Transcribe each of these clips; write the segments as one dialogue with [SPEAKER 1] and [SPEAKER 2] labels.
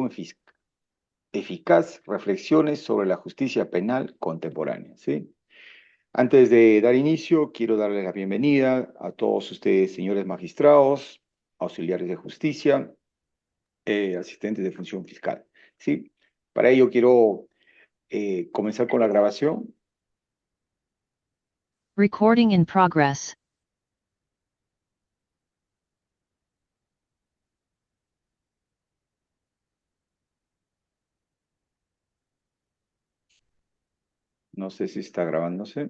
[SPEAKER 1] colaboración eficaz, reflexiones sobre la justicia penal contemporánea, ¿sí? Antes de dar inicio, quiero darles la bienvenida a todos ustedes, señores magistrados, auxiliares de justicia, asistentes de función fiscal, ¿sí? Para ello quiero comenzar con la grabación.
[SPEAKER 2] Recording in progress.
[SPEAKER 1] No sé si está grabándose.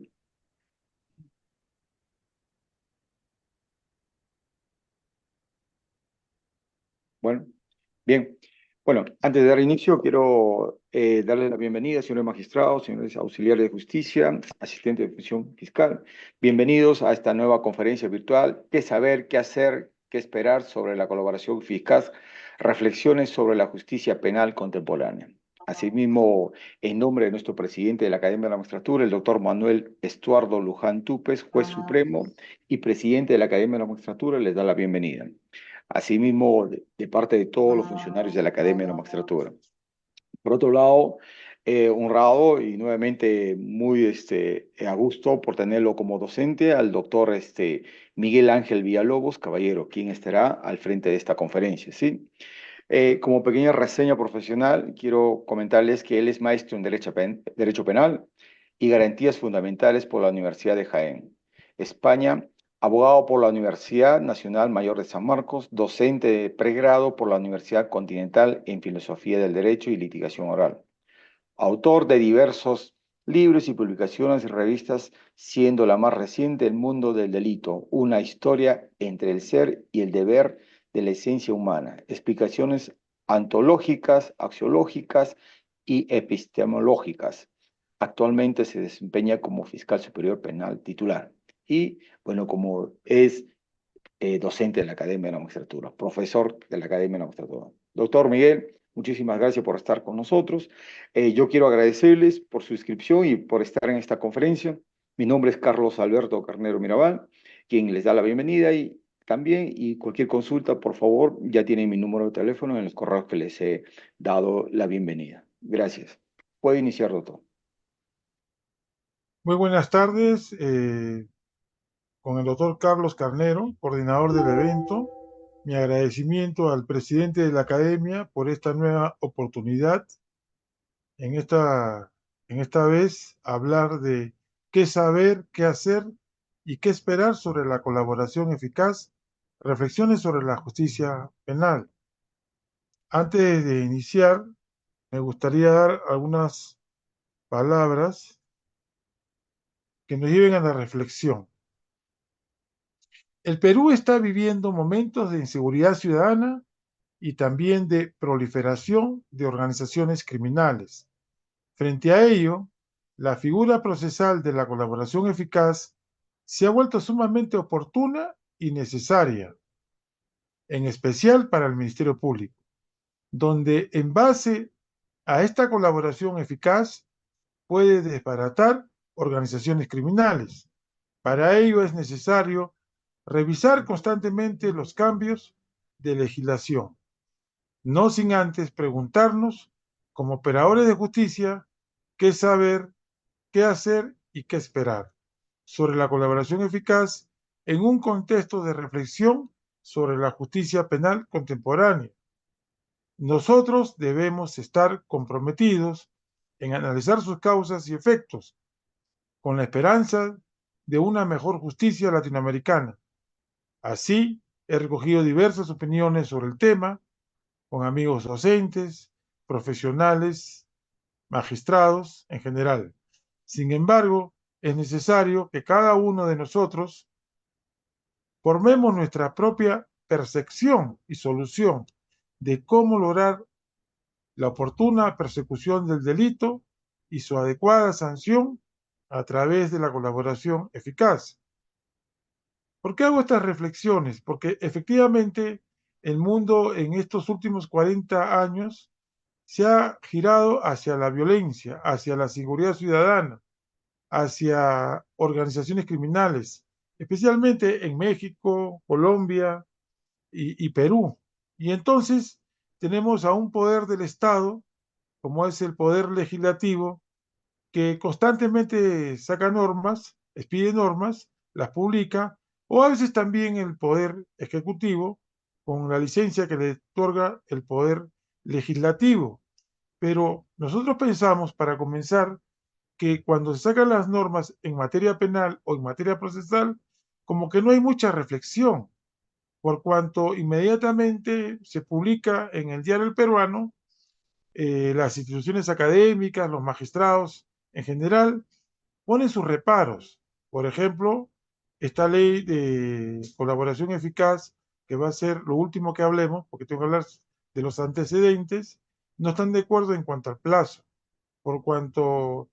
[SPEAKER 1] Bueno, bien. Bueno, antes de dar inicio, quiero darles la bienvenida, señores magistrados, señores auxiliares de justicia, asistentes de función fiscal. Bienvenidos a esta nueva conferencia virtual, ¿Qué saber, qué hacer, qué esperar sobre la colaboración fiscal? Reflexiones sobre la justicia penal contemporánea. Asimismo, en nombre de nuestro presidente de la Academia de la Magistratura, el doctor Manuel Estuardo Luján Túpez, juez supremo y presidente de la Academia de la Magistratura, les da la bienvenida. Asimismo, de parte de todos los funcionarios de la Academia de la Magistratura. Por otro lado, honrado y nuevamente muy a gusto por tenerlo como docente al doctor Miguel Ángel Villalobos, caballero, quien estará al frente de esta conferencia, ¿sí? Como pequeña reseña profesional, quiero comentarles que él es maestro en Derecho Penal y Garantías Fundamentales por la Universidad de Jaén, España, abogado por la Universidad Nacional Mayor de San Marcos, docente de pregrado por la Universidad Continental en Filosofía del Derecho y Litigación Oral, autor de diversos libros y publicaciones en revistas, siendo la más reciente El Mundo del Delito, una historia entre el ser y el deber de la esencia humana, explicaciones antológicas, axiológicas y epistemológicas. Actualmente se desempeña como fiscal superior penal titular y, bueno, como es docente de la Academia de la Magistratura, profesor de la Academia de la Magistratura. Doctor Miguel, muchísimas gracias por estar con nosotros. Yo quiero agradecerles por su inscripción y por estar en esta conferencia. Mi nombre es Carlos Alberto Carnero Mirabal, quien les da la bienvenida y también, y cualquier consulta, por favor, ya tienen mi número de teléfono en los correos que les he dado la bienvenida. Gracias. Puede iniciar, doctor.
[SPEAKER 3] Muy buenas tardes, con el doctor Carlos Carnero, coordinador del evento. Mi agradecimiento al presidente de la Academia por esta nueva oportunidad, en esta vez hablar de qué saber, qué hacer y qué esperar sobre la colaboración eficaz, reflexiones sobre la justicia penal. Antes de iniciar, me gustaría dar algunas palabras que nos lleven a la reflexión. El Perú está viviendo momentos de inseguridad ciudadana y también de proliferación de organizaciones criminales. Frente a ello, la figura procesal de la colaboración eficaz se ha vuelto sumamente oportuna y necesaria, en especial para el Ministerio Público, donde en base a esta colaboración eficaz puede desbaratar organizaciones criminales. Para ello es necesario revisar constantemente los cambios de legislación, no sin antes preguntarnos, como operadores de justicia, qué saber, qué hacer y qué esperar sobre la colaboración eficaz en un contexto de reflexión sobre la justicia penal contemporánea. Nosotros debemos estar comprometidos en analizar sus causas y efectos, con la esperanza de una mejor justicia latinoamericana. Así, he recogido diversas opiniones sobre el tema con amigos docentes, profesionales, magistrados en general. Sin embargo, es necesario que cada uno de nosotros formemos nuestra propia percepción y solución de cómo lograr la oportuna persecución del delito y su adecuada sanción a través de la colaboración eficaz. ¿Por qué hago estas reflexiones? Porque efectivamente el mundo en estos últimos 40 años se ha girado hacia la violencia, hacia la seguridad ciudadana, hacia organizaciones criminales, especialmente en México, Colombia y Perú. Y entonces tenemos a un poder del Estado, como es el poder legislativo, que constantemente saca normas, expide normas, las publica, o a veces también el poder ejecutivo, con la licencia que le otorga el poder legislativo. Pero nosotros pensamos, para comenzar, que cuando se sacan las normas en materia penal o en materia procesal, como que no hay mucha reflexión, por cuanto inmediatamente se publica en el Diario El Peruano, las instituciones académicas, los magistrados en general, ponen sus reparos. Por ejemplo, esta ley de colaboración eficaz, que va a ser lo último que hablemos, porque tengo que hablar de los antecedentes, no están de acuerdo en cuanto al plazo, por cuanto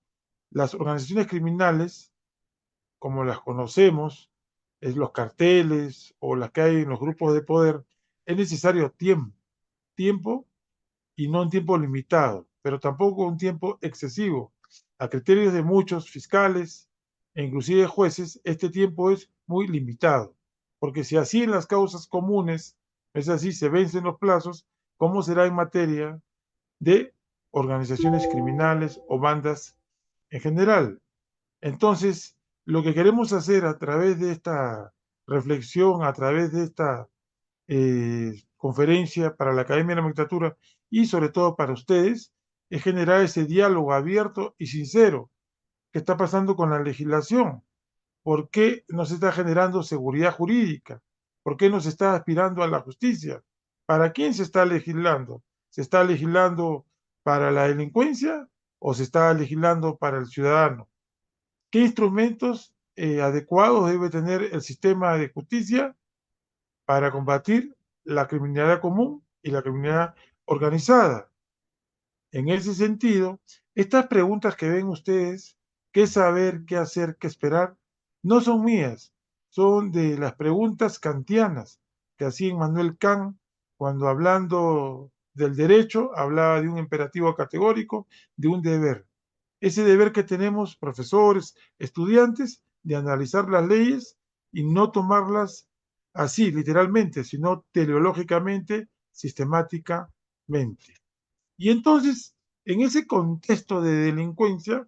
[SPEAKER 3] las organizaciones criminales, como las conocemos, es los carteles o las que hay en los grupos de poder, es necesario tiempo y no un tiempo limitado, pero tampoco un tiempo excesivo. A criterios de muchos fiscales e inclusive jueces, este tiempo es muy limitado, porque si así en las causas comunes, es así, se vencen los plazos, ¿cómo será en materia de organizaciones criminales o bandas en general? Entonces, lo que queremos hacer a través de esta reflexión, a través de esta conferencia para la Academia de la Magistratura y sobre todo para ustedes, es generar ese diálogo abierto y sincero. ¿Qué está pasando con la legislación? ¿Por qué no se está generando seguridad jurídica? ¿Por qué no se está aspirando a la justicia? ¿Para quién se está legislando? ¿Se está legislando para la delincuencia o se está legislando para el ciudadano? ¿Qué instrumentos adecuados debe tener el sistema de justicia para combatir la criminalidad común y la criminalidad organizada? En ese sentido, estas preguntas que ven ustedes, qué saber, qué hacer, qué esperar, no son mías, son de las preguntas kantianas que hacía Immanuel Kant cuando, hablando del derecho, hablaba de un imperativo categórico, de un deber. Ese deber que tenemos profesores, estudiantes, de analizar las leyes y no tomarlas así, literalmente, sino teleológicamente, sistemáticamente. Y entonces, en ese contexto de delincuencia,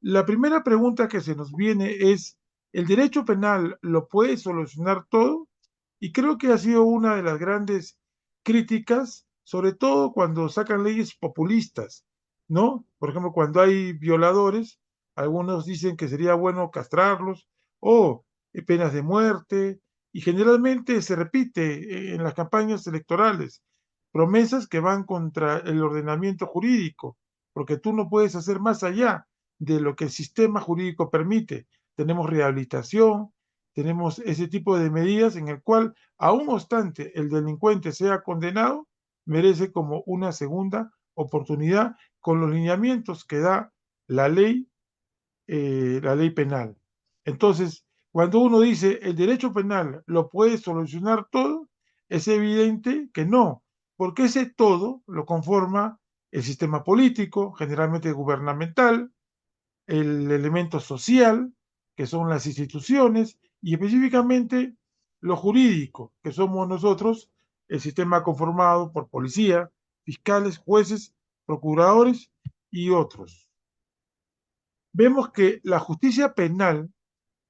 [SPEAKER 3] la primera pregunta que se nos viene es, ¿el derecho penal lo puede solucionar todo? Y creo que ha sido una de las grandes críticas, sobre todo cuando sacan leyes populistas, ¿no? Por ejemplo, cuando hay violadores, algunos dicen que sería bueno castrarlos o penas de muerte, y generalmente se repite en las campañas electorales promesas que van contra el ordenamiento jurídico, porque tú no puedes hacer más allá de lo que el sistema jurídico permite. Tenemos rehabilitación, tenemos ese tipo de medidas en el cual, aún obstante el delincuente sea condenado, merece como una segunda oportunidad con los lineamientos que da la ley penal. Entonces, cuando uno dice el derecho penal lo puede solucionar todo, es evidente que no, porque ese todo lo conforma el sistema político, generalmente gubernamental, el elemento social, que son las instituciones, y específicamente lo jurídico, que somos nosotros, el sistema conformado por policía, fiscales, jueces, procuradores y otros. Vemos que la justicia penal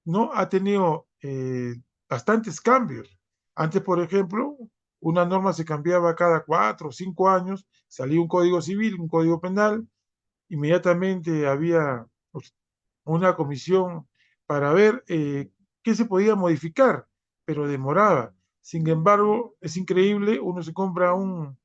[SPEAKER 3] no ha tenido bastantes cambios. Antes, por ejemplo, una norma se cambiaba cada 4 o 5 años, salía un código civil, un código penal, inmediatamente había pues, una comisión para ver qué se podía modificar, pero demoraba. Sin embargo, es increíble, uno se compra un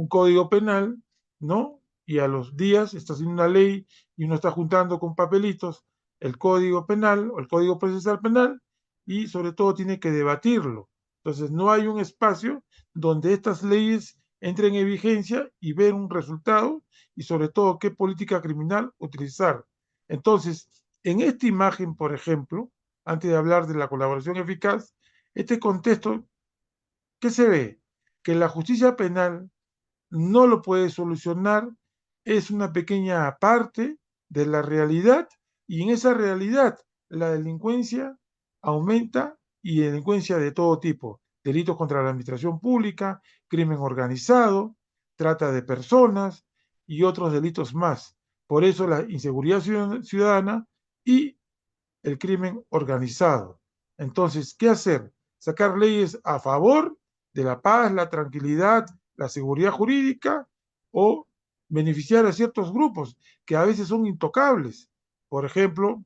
[SPEAKER 3] código penal, ¿no? Y a los días está haciendo una ley y uno está juntando con papelitos el código penal o el código procesal penal y sobre todo tiene que debatirlo. Entonces, no hay un espacio donde estas leyes entren en vigencia y ver un resultado y sobre todo qué política criminal utilizar. Entonces, en esta imagen, por ejemplo, antes de hablar de la colaboración eficaz, este contexto, ¿qué se ve? Que la justicia penal no lo puede solucionar, es una pequeña parte de la realidad y en esa realidad la delincuencia aumenta y delincuencia de todo tipo, delitos contra la administración pública, crimen organizado, trata de personas y otros delitos más. Por eso la inseguridad ciudadana y el crimen organizado. Entonces, ¿qué hacer? Sacar leyes a favor de la paz, la tranquilidad, la seguridad jurídica o beneficiar a ciertos grupos que a veces son intocables. Por ejemplo,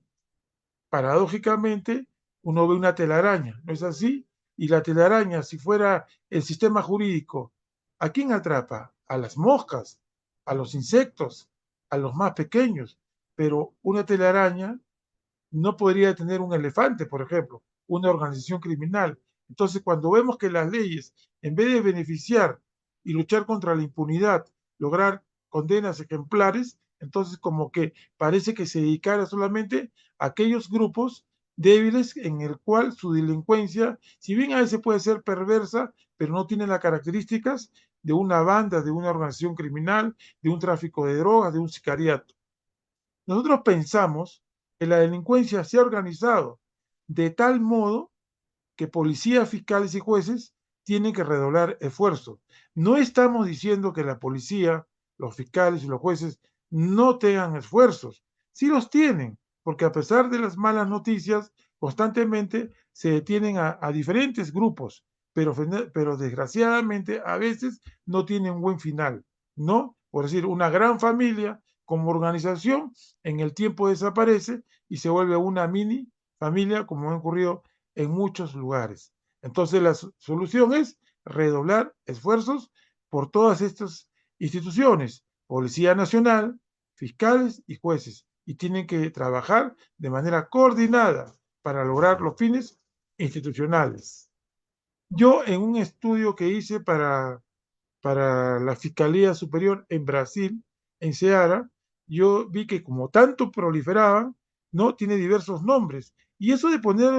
[SPEAKER 3] paradójicamente, uno ve una telaraña, ¿no es así? Y la telaraña, si fuera el sistema jurídico, ¿a quién atrapa? A las moscas, a los insectos, a los más pequeños. Pero una telaraña no podría tener un elefante, por ejemplo, una organización criminal. Entonces, cuando vemos que las leyes, en vez de beneficiar y luchar contra la impunidad, lograr condenas ejemplares, entonces como que parece que se dedicara solamente a aquellos grupos débiles en el cual su delincuencia, si bien a veces puede ser perversa, pero no tiene las características de una banda, de una organización criminal, de un tráfico de drogas, de un sicariato. Nosotros pensamos que la delincuencia se ha organizado de tal modo que policías, fiscales y jueces tienen que redoblar esfuerzos. No estamos diciendo que la policía, los fiscales y los jueces no tengan esfuerzos. Sí los tienen, porque a pesar de las malas noticias, constantemente se detienen a diferentes grupos, pero desgraciadamente a veces no tienen un buen final, ¿no? Por decir, una gran familia como organización en el tiempo desaparece y se vuelve una mini familia, como ha ocurrido en muchos lugares. Entonces la solución es redoblar esfuerzos por todas estas instituciones, Policía Nacional, fiscales y jueces, y tienen que trabajar de manera coordinada para lograr los fines institucionales. Yo en un estudio que hice para la Fiscalía Superior en Brasil, en Ceará, yo vi que como tanto proliferaban, ¿no? Tiene diversos nombres. Y eso de poner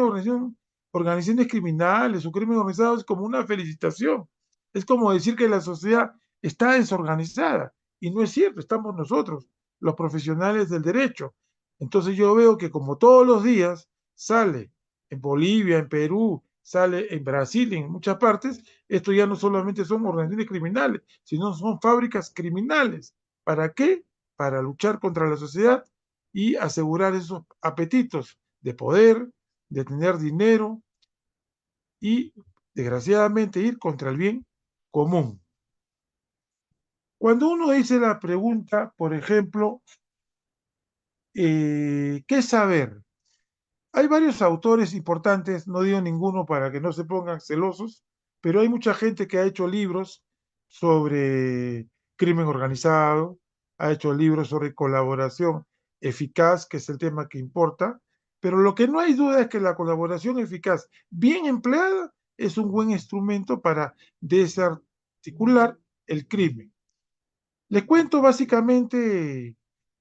[SPEAKER 3] organizaciones criminales o crimen organizado es como una felicitación. Es como decir que la sociedad está desorganizada. Y no es cierto, estamos nosotros, los profesionales del derecho. Entonces yo veo que como todos los días sale en Bolivia, en Perú, sale en Brasil, en muchas partes, esto ya no solamente son organizaciones criminales, sino son fábricas criminales. ¿Para qué? Para luchar contra la sociedad y asegurar esos apetitos de poder, de tener dinero y, desgraciadamente, ir contra el bien común. Cuando uno dice la pregunta, por ejemplo, ¿qué saber? Hay varios autores importantes, no digo ninguno para que no se pongan celosos, pero hay mucha gente que ha hecho libros sobre crimen organizado, ha hecho libros sobre colaboración eficaz, que es el tema que importa, pero lo que no hay duda es que la colaboración eficaz, bien empleada, es un buen instrumento para desarticular el crimen. Les cuento básicamente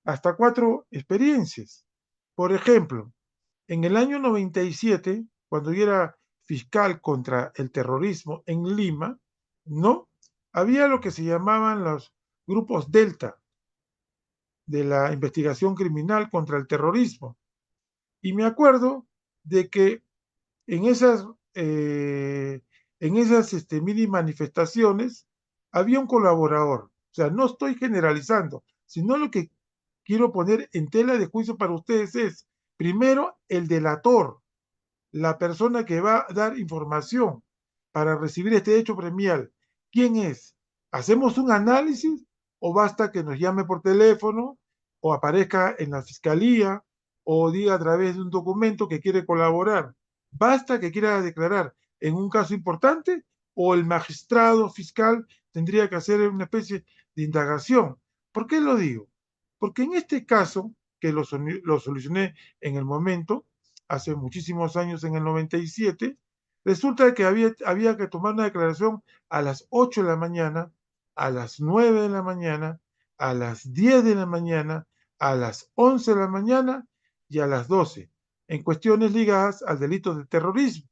[SPEAKER 3] hasta 4 experiencias. Por ejemplo, en el año 97, cuando yo era fiscal contra el terrorismo en Lima, ¿no? Había lo que se llamaban los grupos Delta de la investigación criminal contra el terrorismo. Y me acuerdo de que en esas, eh, mini manifestaciones había un colaborador. O sea, no estoy generalizando, sino lo que quiero poner en tela de juicio para ustedes es, primero, el delator, la persona que va a dar información para recibir este hecho premial. ¿Quién es? ¿Hacemos un análisis o basta que nos llame por teléfono o aparezca en la fiscalía o diga a través de un documento que quiere colaborar? ¿Basta que quiera declarar en un caso importante o el magistrado fiscal tendría que hacer una especie de indagación? ¿Por qué lo digo? Porque en este caso, que lo solucioné en el momento, hace muchísimos años, en el 97, resulta que había que tomar una declaración a las 8 de la mañana, a las 9 de la mañana, a las 10 de la mañana, a las 11 de la mañana y a las 12, en cuestiones ligadas al delito de terrorismo.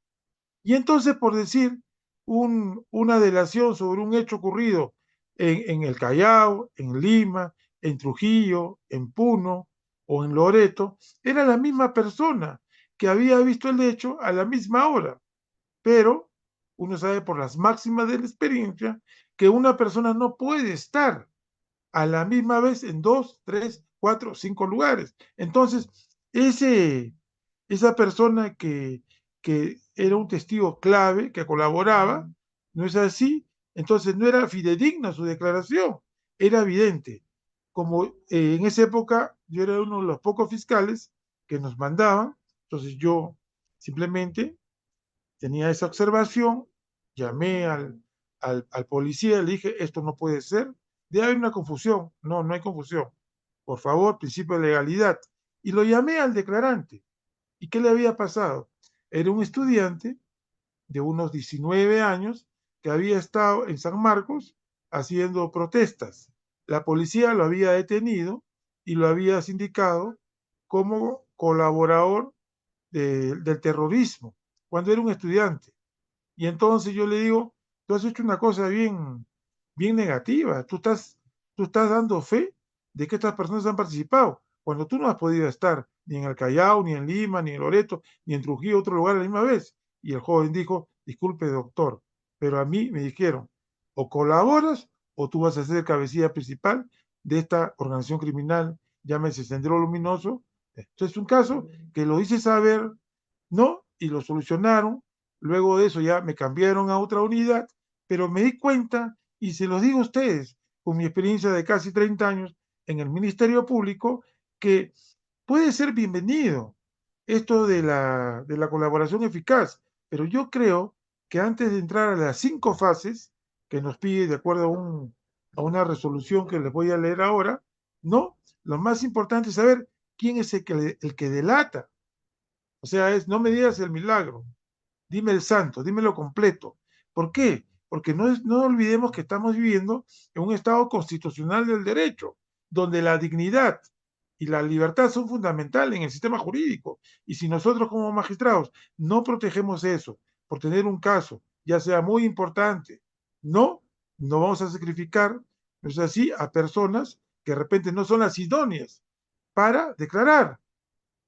[SPEAKER 3] Y entonces, por decir una delación sobre un hecho ocurrido en el Callao, en Lima, en Trujillo, en Puno o en Loreto, era la misma persona que había visto el hecho a la misma hora. Pero uno sabe por las máximas de la experiencia que una persona no puede estar a la misma vez en 2, 3, 4, 5 lugares. Entonces, esa persona que era un testigo clave, que colaboraba, ¿no es así? Entonces no era fidedigna su declaración, era evidente. Como en esa época yo era uno de los pocos fiscales que nos mandaban, entonces yo simplemente tenía esa observación, llamé al policía, le dije, esto no puede ser, debe haber una confusión. No, no hay confusión. Por favor, principio de legalidad. Y lo llamé al declarante. ¿Y qué le había pasado? Era un estudiante de unos 19 años que había estado en San Marcos haciendo protestas. La policía lo había detenido y lo había sindicado como colaborador del terrorismo cuando era un estudiante. Y entonces yo le digo, tú has hecho una cosa bien negativa, tú estás dando fe de que estas personas han participado, cuando tú no has podido estar ni en el Callao, ni en Lima, ni en Loreto, ni en Trujillo, otro lugar a la misma vez. Y el joven dijo, disculpe doctor, pero a mí me dijeron, o colaboras o tú vas a ser cabecilla principal de esta organización criminal, llámese Sendero Luminoso. Entonces es un caso que lo hice saber, ¿no? Y lo solucionaron. Luego de eso ya me cambiaron a otra unidad, pero me di cuenta, y se los digo a ustedes, con mi experiencia de casi 30 años en el Ministerio Público, que puede ser bienvenido esto de la colaboración eficaz, pero yo creo que antes de entrar a las 5 fases que nos pide de acuerdo a una resolución que les voy a leer ahora, no, lo más importante es saber quién es el que delata. O sea, no me digas el milagro, dime el santo, dime lo completo. ¿Por qué? Porque no olvidemos que estamos viviendo en un Estado constitucional del derecho, donde la dignidad y la libertad son fundamentales en el sistema jurídico. Y si nosotros como magistrados no protegemos eso por tener un caso, ya sea muy importante, no, no vamos a sacrificar, no es así, a personas que de repente no son las idóneas para declarar,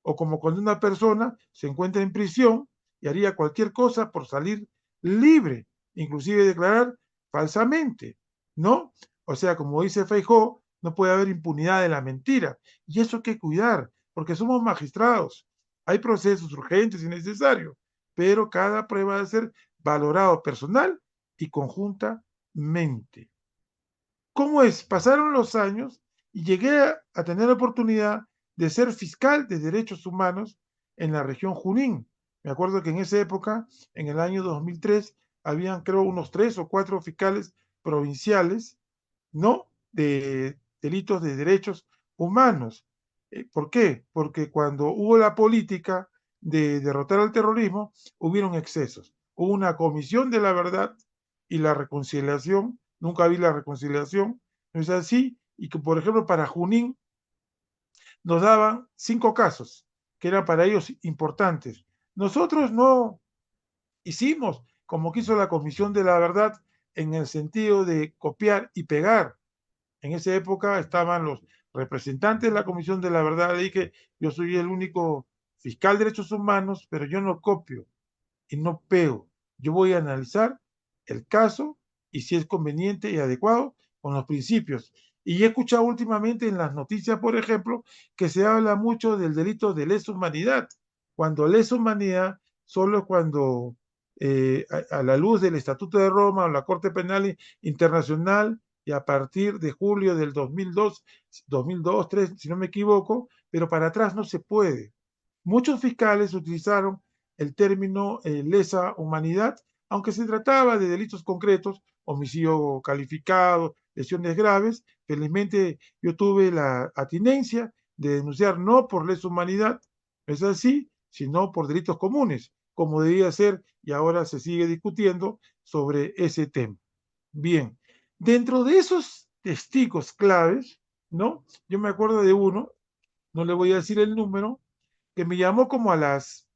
[SPEAKER 3] o como cuando una persona se encuentra en prisión y haría cualquier cosa por salir libre, inclusive declarar falsamente, ¿no? O sea, como dice Feijóo, no puede haber impunidad de la mentira. Y eso hay que cuidar, porque somos magistrados. Hay procesos urgentes y necesarios, pero cada prueba debe ser valorado personal y conjuntamente. ¿Cómo es? Pasaron los años y llegué a tener la oportunidad de ser fiscal de derechos humanos en la región Junín. Me acuerdo que en esa época, en el año 2003, habían creo unos 3 o 4 fiscales provinciales, ¿no? De delitos de derechos humanos. ¿Por qué? Porque cuando hubo la política de derrotar al terrorismo, hubieron excesos. Hubo una comisión de la verdad y la reconciliación. Nunca vi la reconciliación. ¿No es así? Y que, por ejemplo, para Junín nos daban 5 casos que eran para ellos importantes. Nosotros no hicimos como quiso la Comisión de la Verdad en el sentido de copiar y pegar. En esa época estaban los representantes de la Comisión de la Verdad. Le dije, yo soy el único fiscal de derechos humanos, pero yo no copio y no pego. Yo voy a analizar el caso y si es conveniente y adecuado con los principios. Y he escuchado últimamente en las noticias, por ejemplo, que se habla mucho del delito de lesa humanidad, cuando lesa humanidad solo cuando a la luz del Estatuto de Roma o la Corte Penal Internacional y a partir de julio del 2002, 2003, si no me equivoco, pero para atrás no se puede. Muchos fiscales utilizaron el término lesa humanidad, aunque se trataba de delitos concretos, homicidio calificado, lesiones graves. Felizmente yo tuve la atinencia de denunciar no por lesa humanidad, no es así, sino por delitos comunes, como debía ser, y ahora se sigue discutiendo sobre ese tema. Bien, dentro de esos testigos claves, ¿no? Yo me acuerdo de uno, no le voy a decir el número, que me llamó como a las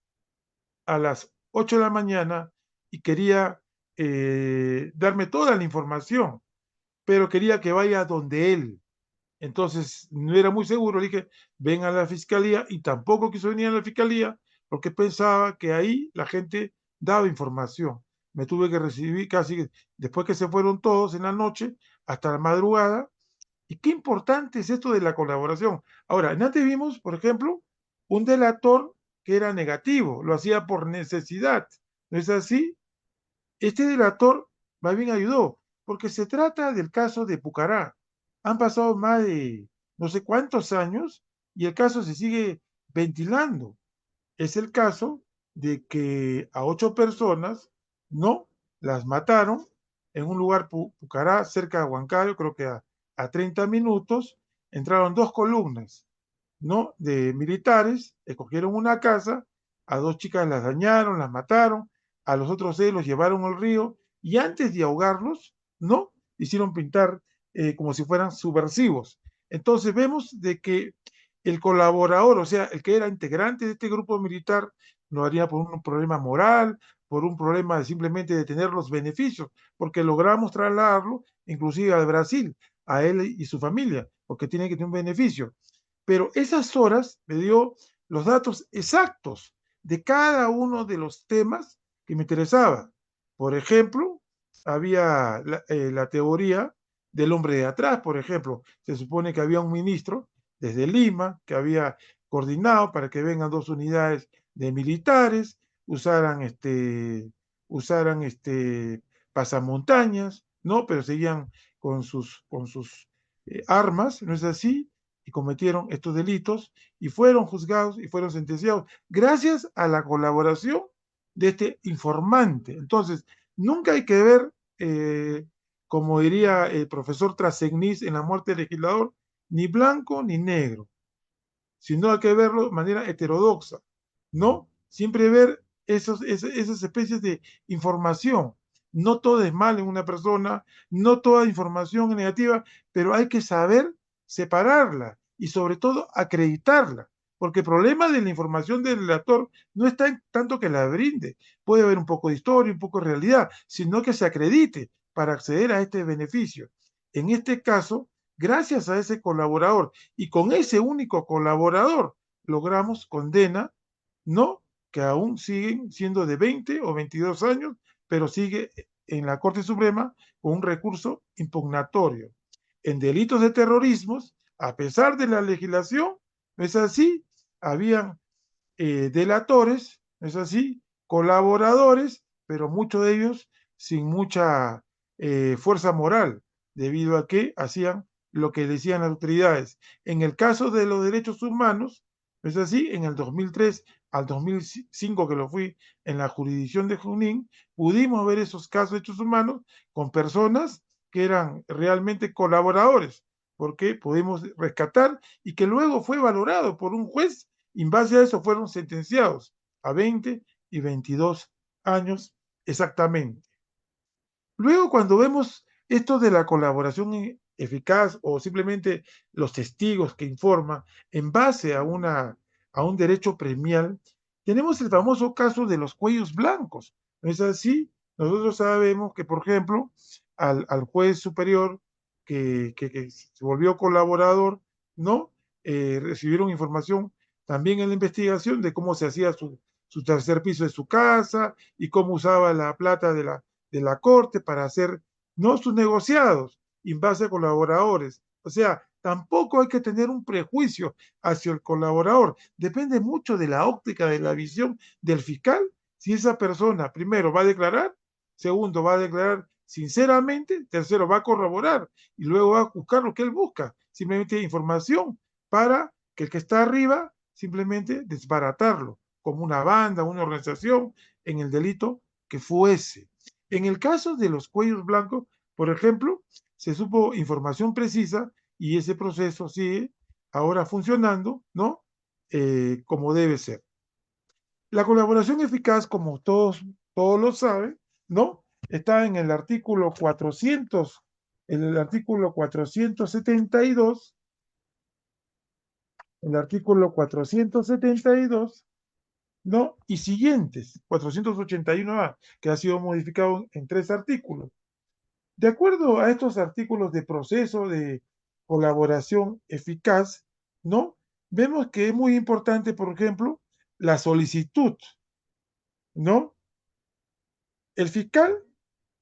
[SPEAKER 3] 8 de la mañana y quería darme toda la información, pero quería que vaya donde él. Entonces no era muy seguro, le dije, ven a la fiscalía y tampoco quiso venir a la fiscalía porque pensaba que ahí la gente daba información. me tuve que recibir casi después que se fueron todos en la noche hasta la madrugada. Y qué importante es esto de la colaboración. Ahora, antes vimos, por ejemplo, un delator que era negativo, lo hacía por necesidad. ¿No es así? Este delator más bien ayudó, porque se trata del caso de Pucará. Han pasado más de no sé cuántos años y el caso se sigue ventilando. Es el caso de que a 8 personas no las mataron en un lugar Pucará, cerca de Huancayo, creo que a 30 minutos, entraron 2 columnas, ¿no? De militares, escogieron una casa, a 2 chicas las dañaron, las mataron, a los otros 6 los llevaron al río y antes de ahogarlos, ¿no? Hicieron pintar como si fueran subversivos. Entonces vemos de que el colaborador, o sea, el que era integrante de este grupo militar, lo haría por un problema moral, por un problema de simplemente de tener los beneficios, porque logramos trasladarlo inclusive al Brasil, a él y su familia, porque tiene que tener un beneficio. Pero esas horas me dio los datos exactos de cada uno de los temas que me interesaba. Por ejemplo, había la teoría del hombre de atrás, por ejemplo. Se supone que había un ministro desde Lima que había coordinado para que vengan 2 unidades de militares, usaran pasamontañas, ¿no? Pero seguían con sus armas, ¿no es así? Y cometieron estos delitos y fueron juzgados y fueron sentenciados gracias a la colaboración de este informante. Entonces, nunca hay que ver, como diría el profesor Trasegnis en La muerte del legislador, ni blanco ni negro, sino hay que verlo de manera heterodoxa, ¿no? Siempre ver esas especies de información. No todo es mal en una persona, no toda información es negativa, pero hay que saber separarla y sobre todo acreditarla, porque el problema de la información del relator no está en tanto que la brinde, puede haber un poco de historia, un poco de realidad, sino que se acredite para acceder a este beneficio. En este caso, gracias a ese colaborador y con ese único colaborador logramos condena, no que aún siguen siendo de 20 o 22 años, pero sigue en la Corte Suprema con un recurso impugnatorio. En delitos de terrorismo, a pesar de la legislación, no es así, habían delatores, ¿no es así? Colaboradores, pero muchos de ellos sin mucha fuerza moral, debido a que hacían lo que decían las autoridades. En el caso de los derechos humanos, ¿no es así? En el 2003 al 2005, que lo fui en la jurisdicción de Junín, pudimos ver esos casos de derechos humanos con personas que eran realmente colaboradores, porque pudimos rescatar y que luego fue valorado por un juez y en base a eso fueron sentenciados a 20 y 22 años exactamente. Luego, cuando vemos esto de la colaboración eficaz o simplemente los testigos que informan en base a un derecho premial, tenemos el famoso caso de los cuellos blancos. ¿No es así? Nosotros sabemos que, por ejemplo, al juez superior que se volvió colaborador, ¿no? Recibieron información también en la investigación de cómo se hacía su tercer piso de su casa y cómo usaba la plata de la Corte para hacer no sus negociados en base a colaboradores. O sea, tampoco hay que tener un prejuicio hacia el colaborador. Depende mucho de la óptica, de la visión del fiscal, si esa persona, primero, va a declarar, segundo, va a declarar sinceramente, tercero, va a corroborar y luego va a buscar lo que él busca, simplemente información para que el que está arriba simplemente desbaratarlo como una banda, una organización en el delito que fuese. En el caso de los cuellos blancos, por ejemplo, se supo información precisa y ese proceso sigue ahora funcionando, ¿no? Como debe ser. La colaboración eficaz, como todos lo saben, ¿no? Está en el artículo 472, el artículo 472, ¿no? Y siguientes, 481A, que ha sido modificado en 3 artículos. De acuerdo a estos artículos de proceso de colaboración eficaz, ¿no? Vemos que es muy importante, por ejemplo, la solicitud, ¿no? El fiscal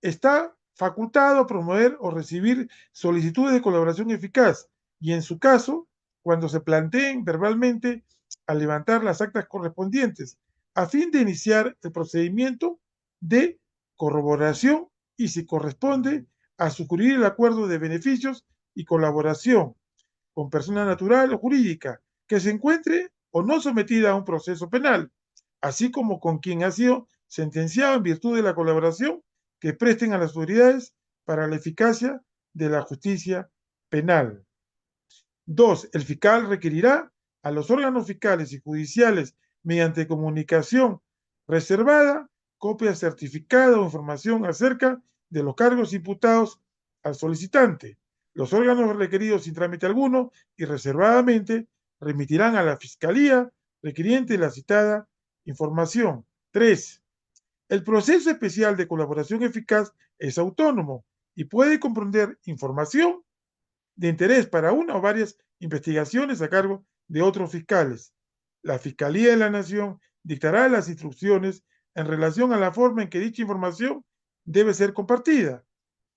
[SPEAKER 3] está facultado a promover o recibir solicitudes de colaboración eficaz y en su caso, cuando se planteen verbalmente, a levantar las actas correspondientes a fin de iniciar el procedimiento de corroboración y, si corresponde, a suscribir el acuerdo de beneficios y colaboración con persona natural o jurídica que se encuentre o no sometida a un proceso penal, así como con quien ha sido sentenciado en virtud de la colaboración que presten a las autoridades para la eficacia de la justicia penal. 2. El fiscal requerirá a los órganos fiscales y judiciales, mediante comunicación reservada, copia certificada o información acerca de los cargos imputados al solicitante. Los órganos requeridos sin trámite alguno y reservadamente remitirán a la Fiscalía requiriente la citada información. 3. El proceso especial de colaboración eficaz es autónomo y puede comprender información de interés para una o varias investigaciones a cargo de otros fiscales. La Fiscalía de la Nación dictará las instrucciones en relación a la forma en que dicha información debe ser compartida.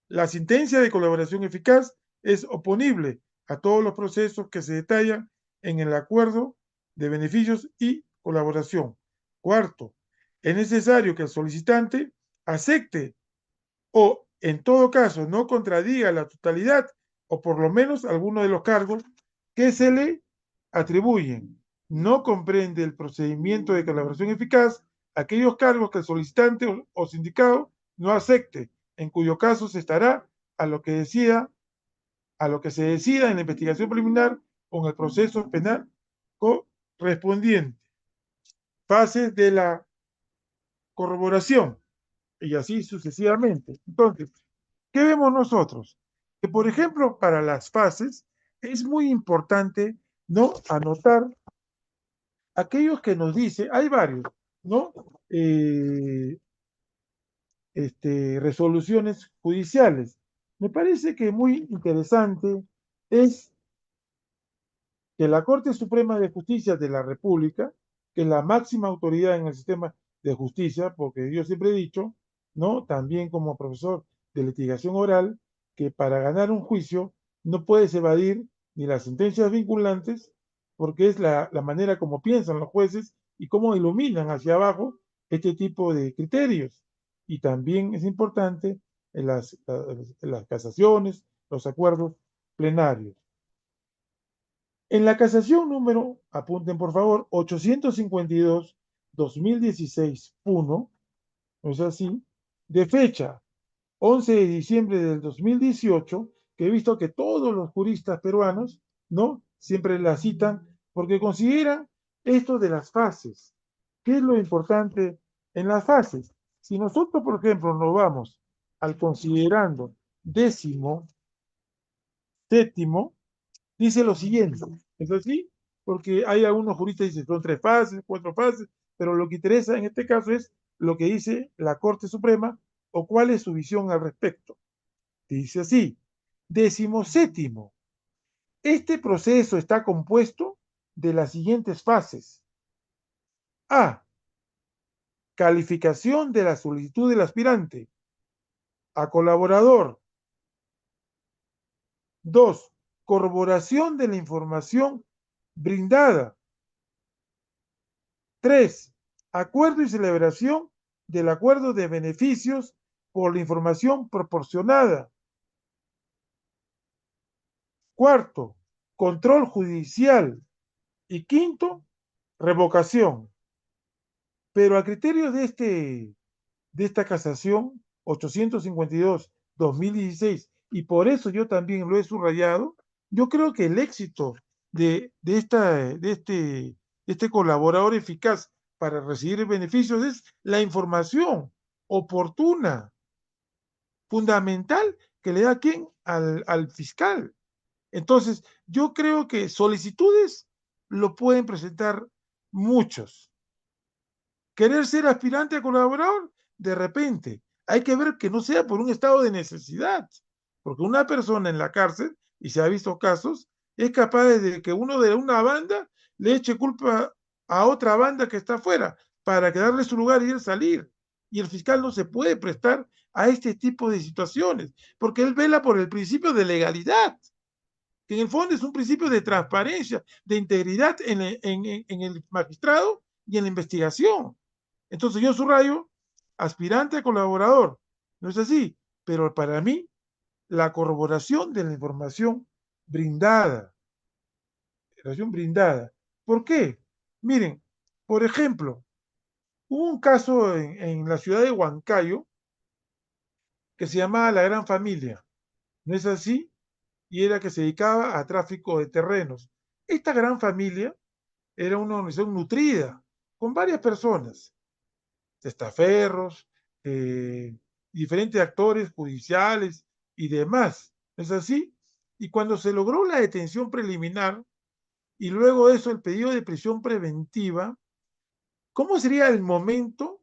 [SPEAKER 3] La sentencia de colaboración eficaz es oponible a todos los procesos que se detallan en el acuerdo de beneficios y colaboración. 4. Es necesario que el solicitante acepte o, en todo caso, no contradiga la totalidad o por lo menos alguno de los cargos que se le atribuyen. No comprende el procedimiento de colaboración eficaz aquellos cargos que el solicitante o sindicado no acepte, en cuyo caso se estará a lo que se decida en la investigación preliminar o en el proceso penal correspondiente. Fases de la corroboración y así sucesivamente. Entonces, ¿qué vemos nosotros? Que, por ejemplo, para las fases es muy importante no anotar aquellos que nos dice, hay varios, ¿no? Resoluciones judiciales. Me parece que muy interesante es que la Corte Suprema de Justicia de la República, que es la máxima autoridad en el sistema de justicia, porque yo siempre he dicho, ¿no? También como profesor de litigación oral, que para ganar un juicio no puedes evadir ni las sentencias vinculantes, porque es la manera como piensan los jueces y cómo iluminan hacia abajo este tipo de criterios. Y también es importante en las casaciones, los acuerdos plenarios. En la casación número, apunten por favor, 852-2016-1, ¿no es así? De fecha 11 de diciembre del 2018, que he visto que todos los juristas peruanos, ¿no? Siempre la citan porque consideran esto de las fases. ¿Qué es lo importante en las fases? Si nosotros, por ejemplo, nos vamos al considerando 10º, 7º, dice lo siguiente, ¿es así? Porque hay algunos juristas que dicen son 3 fases, 4 fases, pero lo que interesa en este caso es lo que dice la Corte Suprema o cuál es su visión al respecto. Dice así, 17º, este proceso está compuesto de las siguientes fases. A, calificación de la solicitud del aspirante a colaborador. 2, corroboración de la información brindada. 3, acuerdo y celebración del acuerdo de beneficios por la información proporcionada. 4, control judicial. Y 5, revocación. Pero a criterio de esta casación 852-2016, y por eso yo también lo he subrayado, yo creo que el éxito de este colaborador eficaz para recibir beneficios es la información oportuna, fundamental, que le da ¿quién? Al fiscal. Entonces, yo creo que solicitudes lo pueden presentar muchos. ¿Querer ser aspirante a colaborador? De repente. Hay que ver que no sea por un estado de necesidad, porque una persona en la cárcel, y se ha visto casos, es capaz de que uno de una banda le eche culpa a otra banda que está afuera para quedarle su lugar y él salir. y el fiscal no se puede prestar a este tipo de situaciones, porque él vela por el principio de legalidad, que en el fondo es un principio de transparencia, de integridad en el magistrado y en la investigación. Entonces yo subrayo aspirante a colaborador, no es así, pero para mí la corroboración de la información brindada. ¿Por qué? Miren, por ejemplo, hubo un caso en la ciudad de Huancayo que se llamaba La Gran Familia, ¿no es así? Y era que se dedicaba a tráfico de terrenos. Esta gran familia era una organización nutrida, con varias personas, testaferros, diferentes actores judiciales y demás. ¿No es así? Y cuando se logró la detención preliminar y luego de eso el pedido de prisión preventiva, ¿cómo sería el momento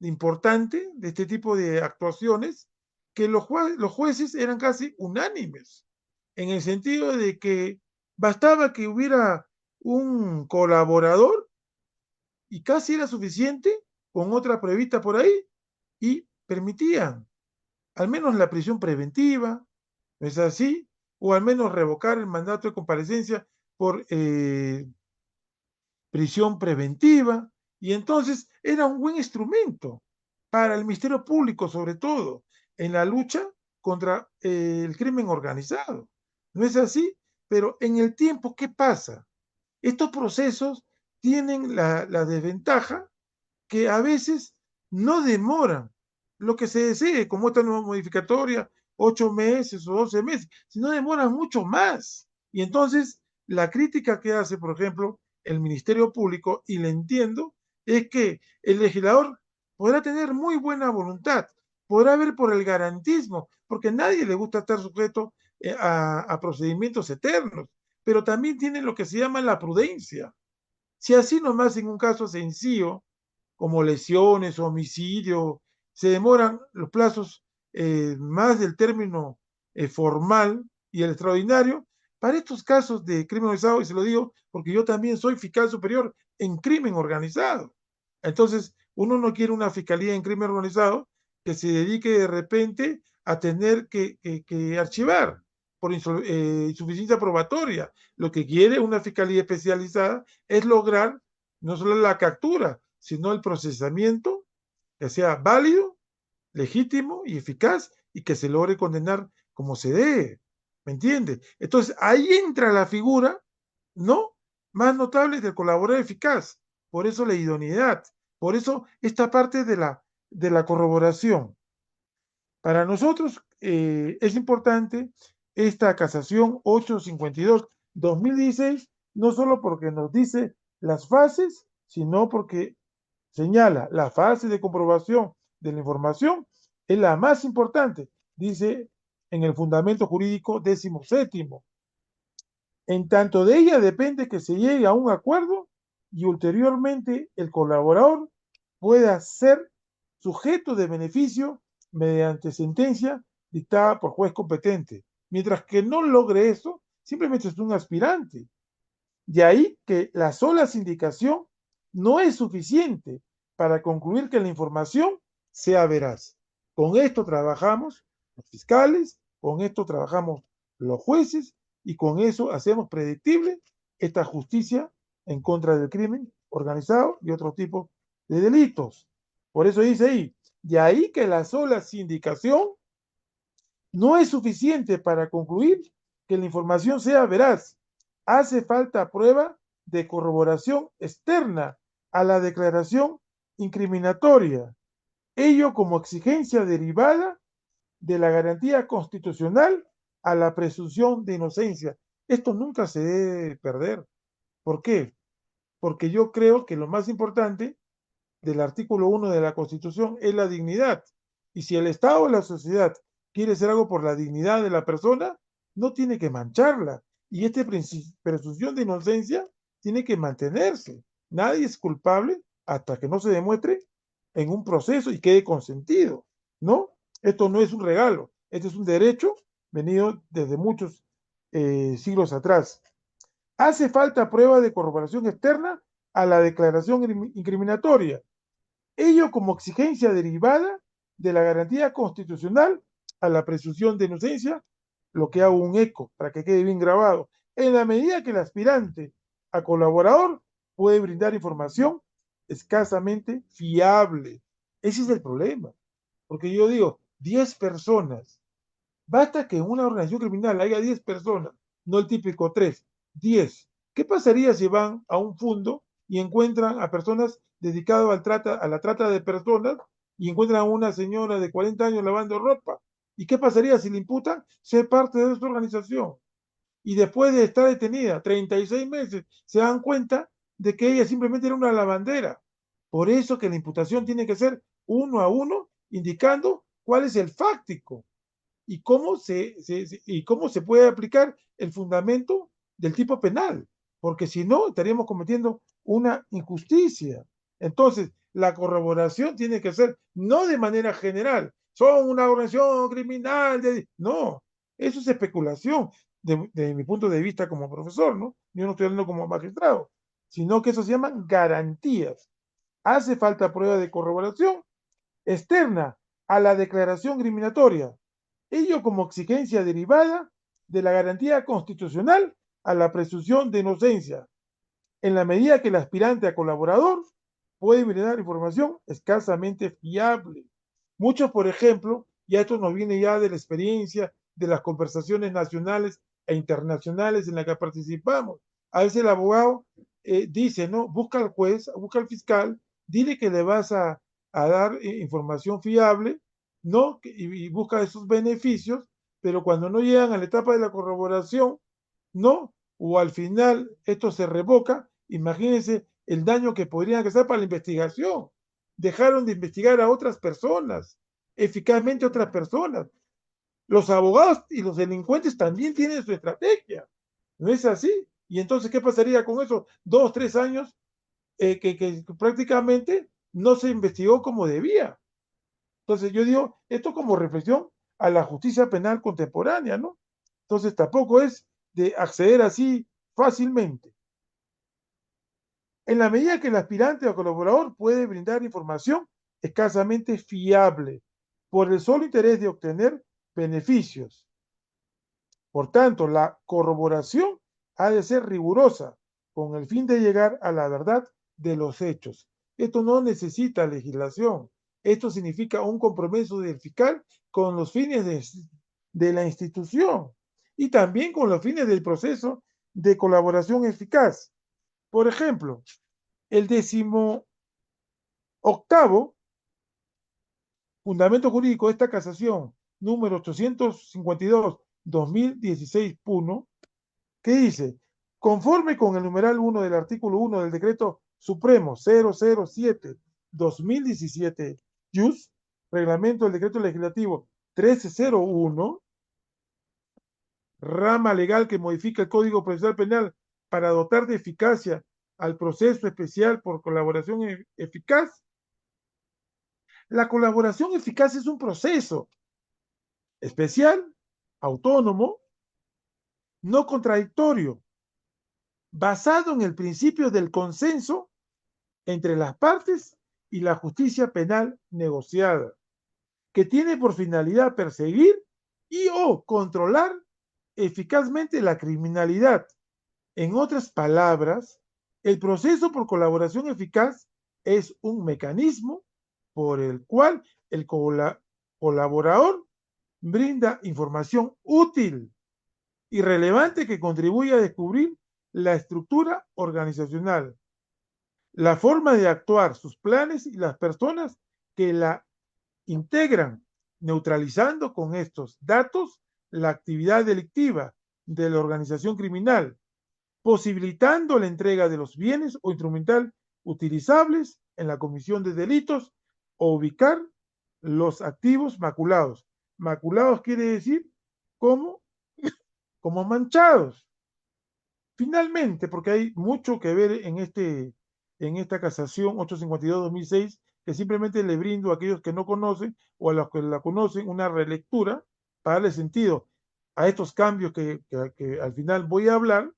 [SPEAKER 3] importante de este tipo de actuaciones? Que los jueces eran casi unánimes, en el sentido de que bastaba que hubiera un colaborador y casi era suficiente con otra pruebita por ahí y permitían al menos la prisión preventiva, ¿no es así? O al menos revocar el mandato de comparecencia por prisión preventiva, y entonces era un buen instrumento para el Ministerio Público, sobre todo en la lucha contra el crimen organizado. ¿No es así? Pero en el tiempo, ¿qué pasa? Estos procesos tienen la desventaja que a veces no demoran lo que se desee, como esta nueva modificatoria, 8 meses o 12 meses, sino demoran mucho más. Y entonces la crítica que hace, por ejemplo, el Ministerio Público, y le entiendo, es que el legislador podrá tener muy buena voluntad, podrá ver por el garantismo, porque a nadie le gusta estar sujeto a procedimientos eternos, pero también tiene lo que se llama la prudencia. Si así nomás en un caso sencillo, como lesiones, homicidio, se demoran los plazos más del término formal y el extraordinario, para estos casos de crimen organizado, y se lo digo porque yo también soy fiscal superior en crimen organizado. Entonces, uno no quiere una fiscalía en crimen organizado que se dedique de repente a tener que archivar por insuficiencia probatoria. Lo que quiere una fiscalía especializada es lograr no solo la captura, sino el procesamiento que sea válido, legítimo y eficaz y que se logre condenar como se debe. ¿Me entiende? Entonces ahí entra la figura, ¿no? Más notable del colaborador eficaz. Por eso la idoneidad. Por eso esta parte de la corroboración. Para nosotros es importante esta casación 852-2016, no solo porque nos dice las fases, sino porque señala la fase de comprobación de la información es la más importante, dice en el fundamento jurídico 17º. En tanto de ella depende que se llegue a un acuerdo y ulteriormente el colaborador pueda ser sujeto de beneficio mediante sentencia dictada por juez competente. Mientras que no logre eso, simplemente es un aspirante. De ahí que la sola sindicación no es suficiente para concluir que la información sea veraz. Con esto trabajamos los fiscales, con esto trabajamos los jueces y con eso hacemos predictible esta justicia en contra del crimen organizado y otro tipo de delitos. Por eso dice ahí, de ahí que la sola sindicación no es suficiente para concluir que la información sea veraz. Hace falta prueba de corroboración externa a la declaración incriminatoria. Ello como exigencia derivada de la garantía constitucional a la presunción de inocencia. Esto nunca se debe perder. ¿Por qué? Porque yo creo que lo más importante del artículo 1 de la Constitución es la dignidad. Y si el Estado o la sociedad quiere hacer algo por la dignidad de la persona, no tiene que mancharla. Y esta presunción de inocencia tiene que mantenerse. Nadie es culpable hasta que no se demuestre en un proceso y quede consentido, ¿no? Esto no es un regalo, este es un derecho venido desde muchos siglos atrás. Hace falta prueba de corroboración externa a la declaración incriminatoria. ello como exigencia derivada de la garantía constitucional a la presunción de inocencia, lo que hago un eco para que quede bien grabado, en la medida que el aspirante a colaborador puede brindar información escasamente fiable. Ese es el problema, porque yo digo, 10 personas, basta que en una organización criminal haya 10 personas, no el típico 3, 10. ¿Qué pasaría si van a un fondo y encuentran a personas dedicadas a la trata de personas y encuentran a una señora de 40 años lavando ropa? ¿Y qué pasaría si le imputan ser parte de esta organización? Y después de estar detenida 36 meses, se dan cuenta de que ella simplemente era una lavandera. Por eso que la imputación tiene que ser uno a uno, indicando cuál es el fáctico y cómo se puede aplicar el fundamento del tipo penal, porque si no, estaríamos cometiendo una injusticia. Entonces, la corroboración tiene que ser no de manera general, son una organización criminal, no, eso es especulación de mi punto de vista como profesor, ¿no? Yo no estoy hablando como magistrado, sino que eso se llaman garantías. Hace falta prueba de corroboración externa a la declaración criminatoria, ello como exigencia derivada de la garantía constitucional a la presunción de inocencia, en la medida que el aspirante a colaborador puede brindar información escasamente fiable. Muchos, por ejemplo, ya esto nos viene ya de la experiencia de las conversaciones nacionales e internacionales en las que participamos. A veces el abogado dice, ¿no? Busca al juez, busca al fiscal, dile que le vas a dar información fiable, ¿no? Y busca esos beneficios, pero cuando no llegan a la etapa de la corroboración, ¿no? O al final esto se revoca, imagínense el daño que podrían hacer para la investigación. Dejaron de investigar a otras personas, eficazmente a otras personas. Los abogados y los delincuentes también tienen su estrategia. ¿No es así? Y entonces, ¿qué pasaría con esos 2, 3 años que prácticamente no se investigó como debía? Entonces, yo digo, esto como reflexión a la justicia penal contemporánea, ¿no? Entonces, tampoco es de acceder así fácilmente. En la medida que el aspirante o colaborador puede brindar información escasamente fiable por el solo interés de obtener beneficios. Por tanto, la corroboración ha de ser rigurosa con el fin de llegar a la verdad de los hechos. Esto no necesita legislación. Esto significa un compromiso del fiscal con los fines de la institución y también con los fines del proceso de colaboración eficaz. Por ejemplo, el 18º fundamento jurídico de esta casación, número 852-2016, que dice, conforme con el numeral 1 del artículo 1 del decreto supremo 007-2017, JUS, reglamento del decreto legislativo 1301, rama legal que modifica el Código Procesal Penal para dotar de eficacia al proceso especial por colaboración eficaz. La colaboración eficaz es un proceso especial, autónomo, no contradictorio, basado en el principio del consenso entre las partes y la justicia penal negociada, que tiene por finalidad perseguir y o controlar eficazmente la criminalidad. En otras palabras, el proceso por colaboración eficaz es un mecanismo por el cual el colaborador brinda información útil y relevante que contribuye a descubrir la estructura organizacional, la forma de actuar, sus planes y las personas que la integran, neutralizando con estos datos la actividad delictiva de la organización criminal, posibilitando la entrega de los bienes o instrumental utilizables en la comisión de delitos o ubicar los activos maculados. Maculados quiere decir como, como manchados. Finalmente, porque hay mucho que ver en esta casación 852-2006, que simplemente le brindo a aquellos que no conocen o a los que la conocen una relectura para darle sentido a estos cambios que al final voy a hablar,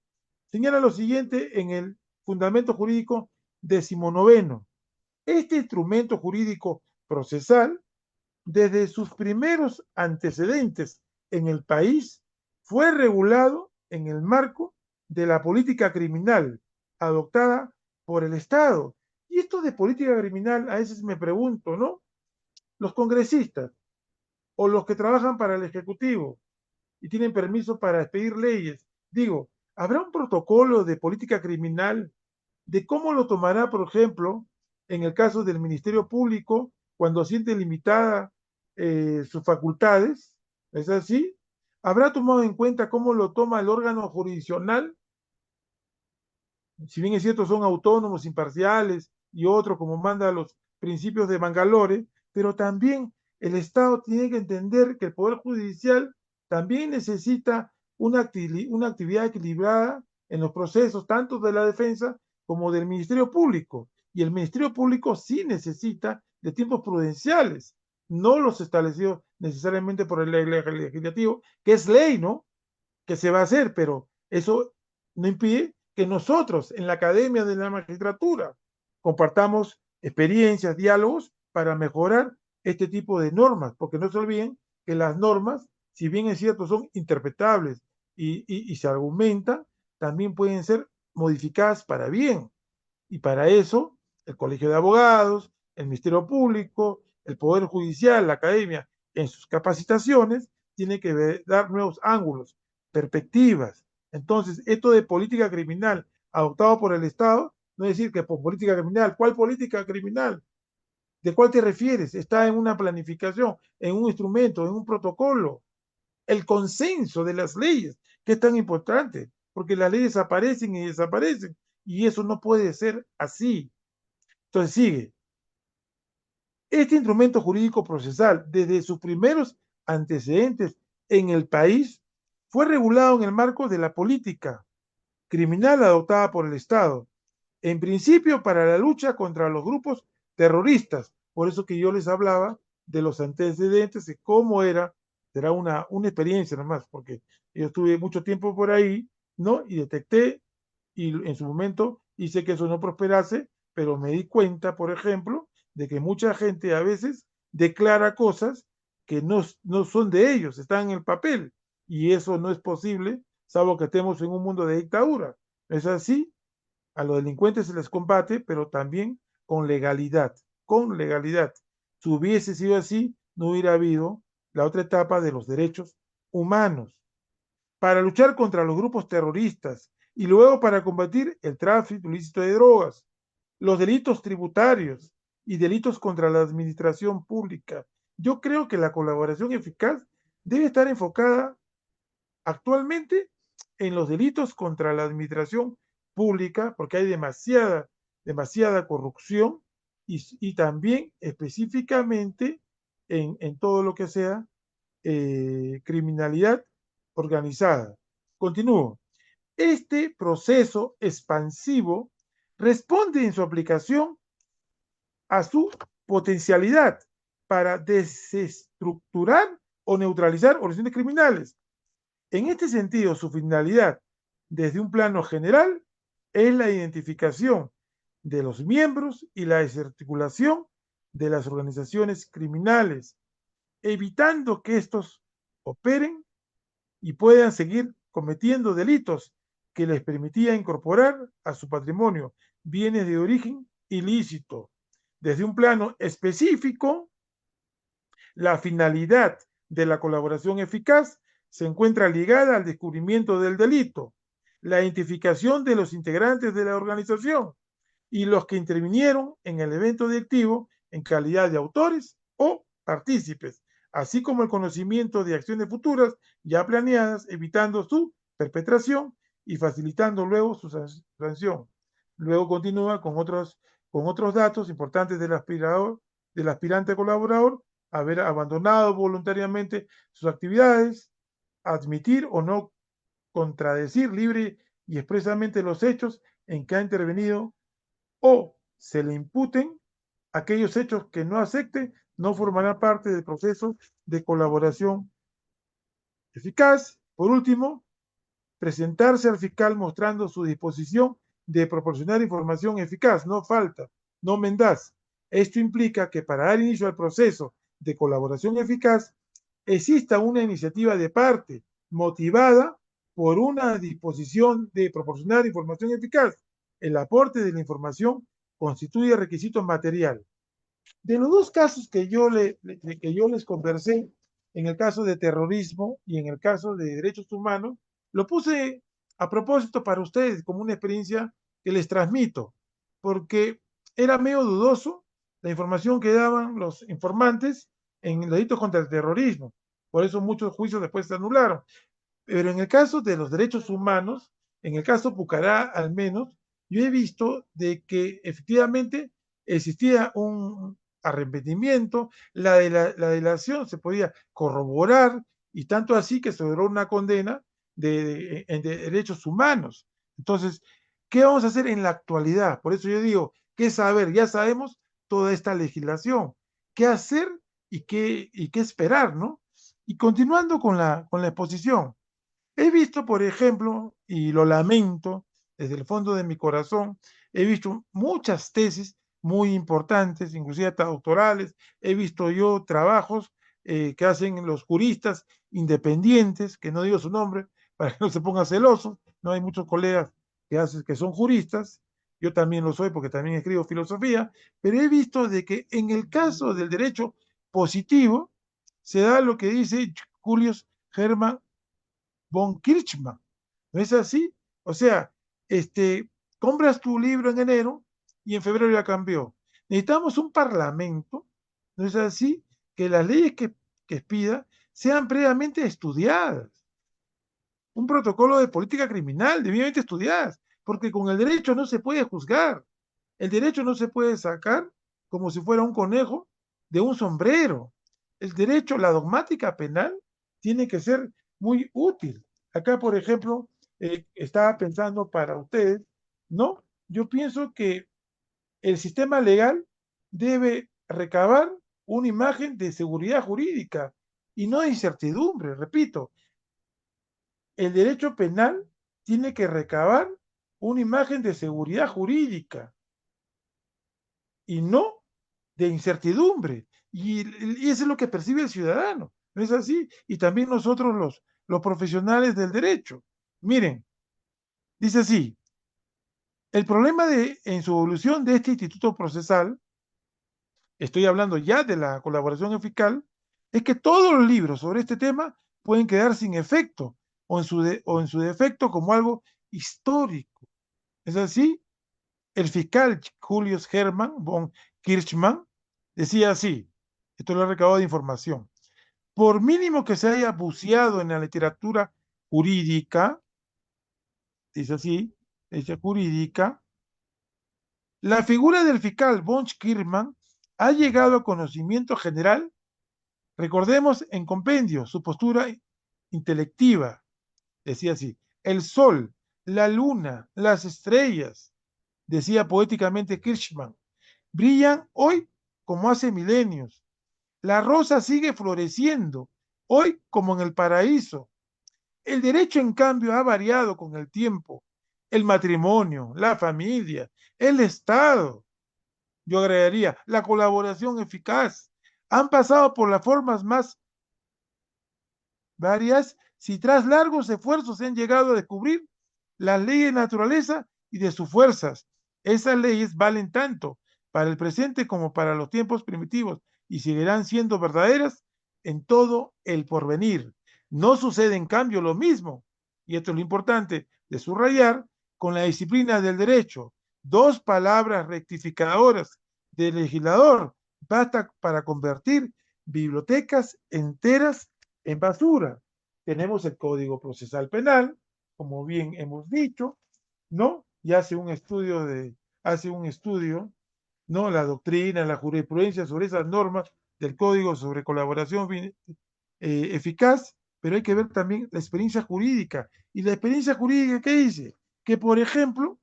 [SPEAKER 3] señala lo siguiente en el fundamento jurídico 19. Este instrumento jurídico procesal, desde sus primeros antecedentes en el país, fue regulado en el marco de la política criminal adoptada por el Estado. Y esto de política criminal, a veces me pregunto, ¿no? Los congresistas o los que trabajan para el Ejecutivo y tienen permiso para expedir leyes, digo, ¿habrá un protocolo de política criminal de cómo lo tomará, por ejemplo, en el caso del Ministerio Público, cuando siente limitada sus facultades? ¿Es así? ¿Habrá tomado en cuenta cómo lo toma el órgano jurisdiccional? Si bien es cierto, son autónomos, imparciales y otros, como manda los principios de Mangalore, pero también el Estado tiene que entender que el Poder Judicial también necesita una actividad equilibrada en los procesos, tanto de la defensa como del Ministerio Público. Y el Ministerio Público sí necesita de tiempos prudenciales, no los establecidos necesariamente por el legislativo, que es ley, ¿no? Que se va a hacer, pero eso no impide que nosotros en la Academia de la Magistratura compartamos experiencias, diálogos para mejorar este tipo de normas, porque no se olviden que las normas, si bien es cierto, son interpretables y se argumentan, también pueden ser modificadas para bien. Y para eso, el Colegio de Abogados, el Ministerio Público, el Poder Judicial, la Academia, en sus capacitaciones, tiene que dar nuevos ángulos, perspectivas. Entonces, esto de política criminal adoptado por el Estado, no es decir que por política criminal, ¿cuál política criminal? ¿De cuál te refieres? Está en una planificación, en un instrumento, en un protocolo. El consenso de las leyes, que es tan importante, porque las leyes aparecen y desaparecen, y eso no puede ser así. Entonces sigue. Este instrumento jurídico procesal, desde sus primeros antecedentes en el país, fue regulado en el marco de la política criminal adoptada por el Estado, en principio para la lucha contra los grupos terroristas. Por eso que yo les hablaba de los antecedentes y cómo será una experiencia nomás, porque yo estuve mucho tiempo por ahí, ¿no? Y detecté, y en su momento hice que eso no prosperase, pero me di cuenta, por ejemplo, de que mucha gente a veces declara cosas que no son de ellos, están en el papel, y eso no es posible, salvo que estemos en un mundo de dictadura. ¿Es así? A los delincuentes se les combate, pero también con legalidad, con legalidad. Si hubiese sido así, no hubiera habido la otra etapa de los derechos humanos. Para luchar contra los grupos terroristas y luego para combatir el tráfico ilícito de drogas, los delitos tributarios y delitos contra la administración pública. Yo creo que la colaboración eficaz debe estar enfocada actualmente en los delitos contra la administración pública, porque hay demasiada corrupción y también específicamente en todo lo que sea criminalidad organizada. Continúo. Este proceso expansivo responde en su aplicación a su potencialidad para desestructurar o neutralizar organizaciones criminales. En este sentido, su finalidad, desde un plano general, es la identificación de los miembros y la desarticulación de las organizaciones criminales, evitando que estos operen y puedan seguir cometiendo delitos que les permitía incorporar a su patrimonio bienes de origen ilícito. Desde un plano específico, la finalidad de la colaboración eficaz se encuentra ligada al descubrimiento del delito, la identificación de los integrantes de la organización y los que intervinieron en el evento delictivo en calidad de autores o partícipes, así como el conocimiento de acciones futuras ya planeadas, evitando su perpetración y facilitando luego su sanción. Luego continúa con otros datos importantes del aspirante colaborador, haber abandonado voluntariamente sus actividades, admitir o no contradecir libre y expresamente los hechos en que ha intervenido o se le imputen aquellos hechos que no acepte, no formará parte del proceso de colaboración eficaz. Por último, presentarse al fiscal mostrando su disposición de proporcionar información eficaz, no falta, no mendaz, Esto implica que para dar inicio al proceso de colaboración eficaz, exista una iniciativa de parte motivada por una disposición de proporcionar información eficaz. El aporte de la información constituye requisito material. De los dos casos que yo les conversé, en el caso de terrorismo y en el caso de derechos humanos, lo puse a propósito para ustedes como una experiencia que les transmito, porque era medio dudoso la información que daban los informantes en el delito contra el terrorismo. Por eso muchos juicios después se anularon. Pero en el caso de los derechos humanos, en el caso Pucará al menos, yo he visto de que efectivamente existía un arrepentimiento, la delación se podía corroborar y tanto así que se logró una condena de derechos humanos. Entonces, ¿qué vamos a hacer en la actualidad? Por eso yo digo, ¿qué saber? Ya sabemos toda esta legislación. ¿Qué hacer y qué esperar, no? Y continuando con la exposición, he visto, por ejemplo, y lo lamento desde el fondo de mi corazón, he visto muchas tesis muy importantes, inclusive hasta doctorales, he visto yo trabajos que hacen los juristas independientes, que no digo su nombre para que no se ponga celoso, no hay muchos colegas que son juristas, yo también lo soy porque también escribo filosofía, pero he visto de que en el caso del derecho positivo se da lo que dice Julius Hermann von Kirchmann. ¿No es así? O sea, compras tu libro en enero y en febrero ya cambió. Necesitamos un parlamento, ¿no es así? Que las leyes que expida sean previamente estudiadas. Un protocolo de política criminal debidamente estudiadas, porque con el derecho no se puede juzgar. El derecho no se puede sacar como si fuera un conejo de un sombrero. El derecho, la dogmática penal, tiene que ser muy útil. Acá, por ejemplo, estaba pensando para ustedes, ¿no? Yo pienso que el sistema legal debe recabar una imagen de seguridad jurídica y no de incertidumbre. Repito, el derecho penal tiene que recabar una imagen de seguridad jurídica y no de incertidumbre. Y eso es lo que percibe el ciudadano, ¿no es así? Y también nosotros los profesionales del derecho. Miren, dice así, el problema en su evolución de este instituto procesal, estoy hablando ya de la colaboración eficaz, es que todos los libros sobre este tema pueden quedar sin efecto o en su defecto como algo histórico. ¿Es así? El fiscal Julius Hermann von Kirchmann decía así, esto lo he recabado de información, por mínimo que se haya buceado en la literatura jurídica, dice así, dice jurídica, la figura del fiscal von Kirchmann ha llegado a conocimiento general, recordemos en compendio su postura intelectiva, decía así, el sol, la luna, las estrellas, decía poéticamente Kirchmann, brillan hoy como hace milenios. La rosa sigue floreciendo, hoy como en el paraíso. El derecho, en cambio, ha variado con el tiempo. El matrimonio, la familia, el Estado, yo agregaría, la colaboración eficaz, han pasado por las formas más varias si tras largos esfuerzos se han llegado a descubrir las leyes de naturaleza y de sus fuerzas. Esas leyes valen tanto para el presente como para los tiempos primitivos y seguirán siendo verdaderas en todo el porvenir. No sucede en cambio lo mismo, y esto es lo importante de subrayar, con la disciplina del derecho. Dos palabras rectificadoras del legislador basta para convertir bibliotecas enteras en basura. Tenemos el Código Procesal Penal, como bien hemos dicho, ¿no? Y hace un estudio, ¿no? La doctrina, la jurisprudencia sobre esas normas del Código sobre colaboración eficaz, pero hay que ver también la experiencia jurídica. Y la experiencia jurídica, ¿qué dice? Que por ejemplo,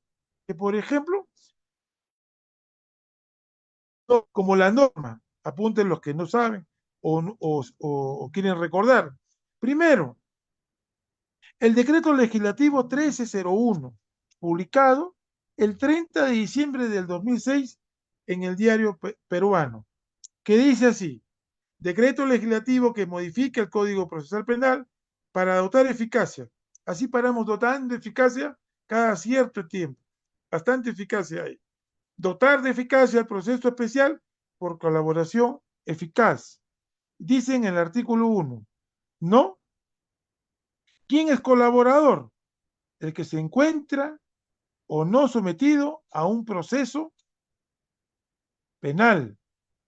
[SPEAKER 3] como la norma, apunten los que no saben o quieren recordar. Primero, el decreto legislativo 1301, publicado el 30 de diciembre del 2006 en el diario peruano, que dice así: decreto legislativo que modifica el Código Procesal Penal para dotar eficacia. Así paramos dotando eficacia cada cierto tiempo. Bastante eficacia hay. Dotar de eficacia al proceso especial por colaboración eficaz. Dice en el artículo 1, ¿no? ¿Quién es colaborador? El que se encuentra o no sometido a un proceso penal,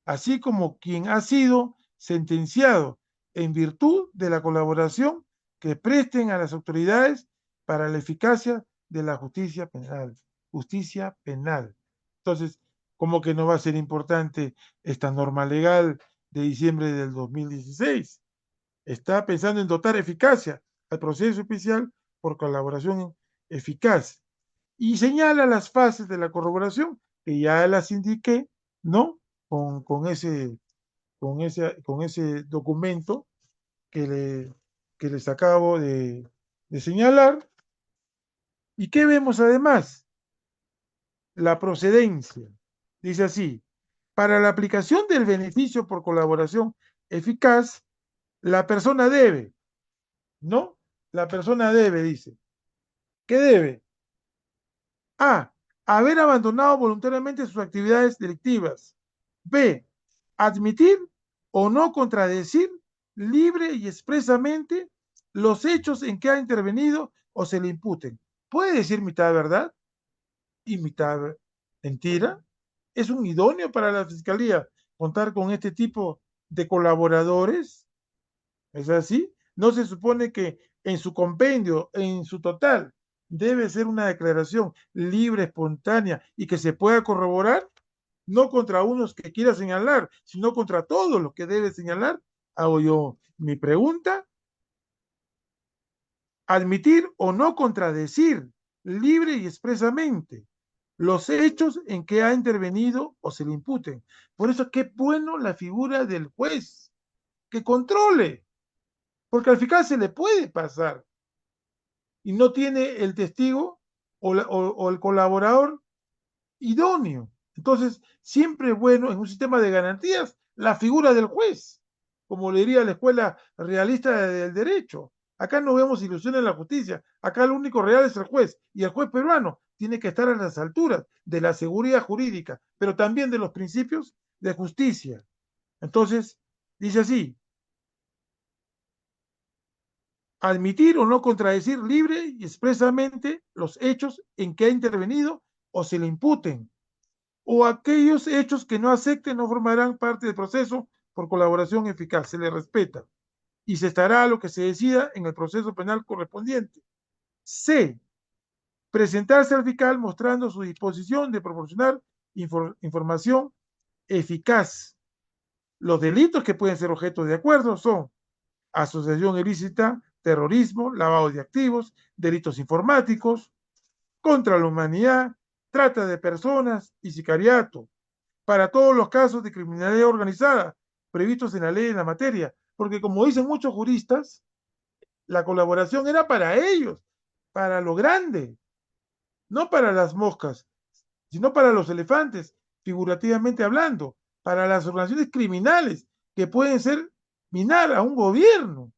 [SPEAKER 3] así como quien ha sido sentenciado en virtud de la colaboración que presten a las autoridades para la eficacia de la justicia penal. Justicia penal. Entonces, ¿cómo que no va a ser importante esta norma legal de diciembre del 2016? Está pensando en dotar eficacia al proceso especial por colaboración eficaz y señala las fases de la corroboración que ya las indiqué, ¿no? Con ese documento que les acabo de señalar. ¿Y qué vemos además? La procedencia. Dice así: para la aplicación del beneficio por colaboración eficaz, la persona debe, ¿no? La persona debe, dice. ¿Qué debe? A. Haber abandonado voluntariamente sus actividades delictivas. B. Admitir o no contradecir libre y expresamente los hechos en que ha intervenido o se le imputen. ¿Puede decir mitad verdad y mitad mentira? ¿Es un idóneo para la Fiscalía contar con este tipo de colaboradores? ¿Es así? ¿No se supone que en su compendio, en su total, debe ser una declaración libre, espontánea y que se pueda corroborar? No contra unos que quiera señalar, sino contra todos los que debe señalar. Hago yo mi pregunta: admitir o no contradecir libre y expresamente los hechos en que ha intervenido o se le imputen. Por eso qué bueno la figura del juez, que controle, porque al fiscal se le puede pasar y no tiene el testigo o el colaborador idóneo. Entonces, siempre es bueno en un sistema de garantías la figura del juez, como le diría la escuela realista del derecho. Acá no vemos ilusiones en la justicia, acá lo único real es el juez, y el juez peruano tiene que estar a las alturas de la seguridad jurídica, pero también de los principios de justicia. Entonces, dice así: admitir o no contradecir libre y expresamente los hechos en que ha intervenido o se le imputen, o aquellos hechos que no acepten no formarán parte del proceso por colaboración eficaz. Se le respeta y se estará a lo que se decida en el proceso penal correspondiente. C. Presentarse al fiscal mostrando su disposición de proporcionar información eficaz. Los delitos que pueden ser objeto de acuerdo son asociación ilícita, terrorismo, lavado de activos, delitos informáticos, contra la humanidad, trata de personas y sicariato, para todos los casos de criminalidad organizada previstos en la ley en la materia, porque como dicen muchos juristas, la colaboración era para ellos, para lo grande, no para las moscas, sino para los elefantes, figurativamente hablando, para las organizaciones criminales que pueden ser minar a un gobierno.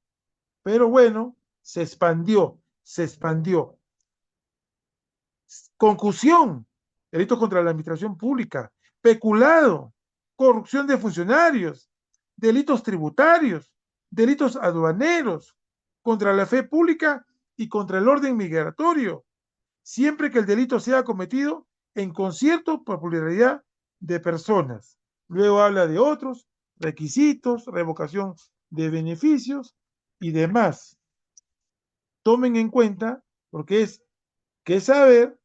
[SPEAKER 3] Pero bueno, se expandió, se expandió. Concusión, delitos contra la administración pública, peculado, corrupción de funcionarios, delitos tributarios, delitos aduaneros, contra la fe pública y contra el orden migratorio, siempre que el delito sea cometido en concierto por pluralidad de personas. Luego habla de otros requisitos, revocación de beneficios y demás. Tomen en cuenta, porque es qué saber,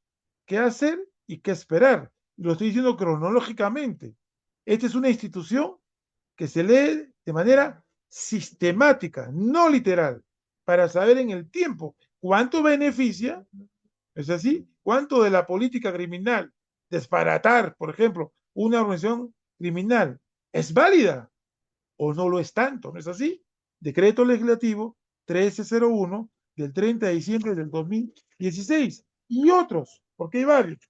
[SPEAKER 3] qué hacer y qué esperar. Lo estoy diciendo cronológicamente. Esta es una institución que se lee de manera sistemática, no literal, para saber en el tiempo cuánto beneficia, es así, cuánto de la política criminal, desbaratar, por ejemplo, una organización criminal, es válida o no lo es tanto, ¿no es así? Decreto legislativo 1301 del 30 de diciembre del 2016 y otros, porque hay varios.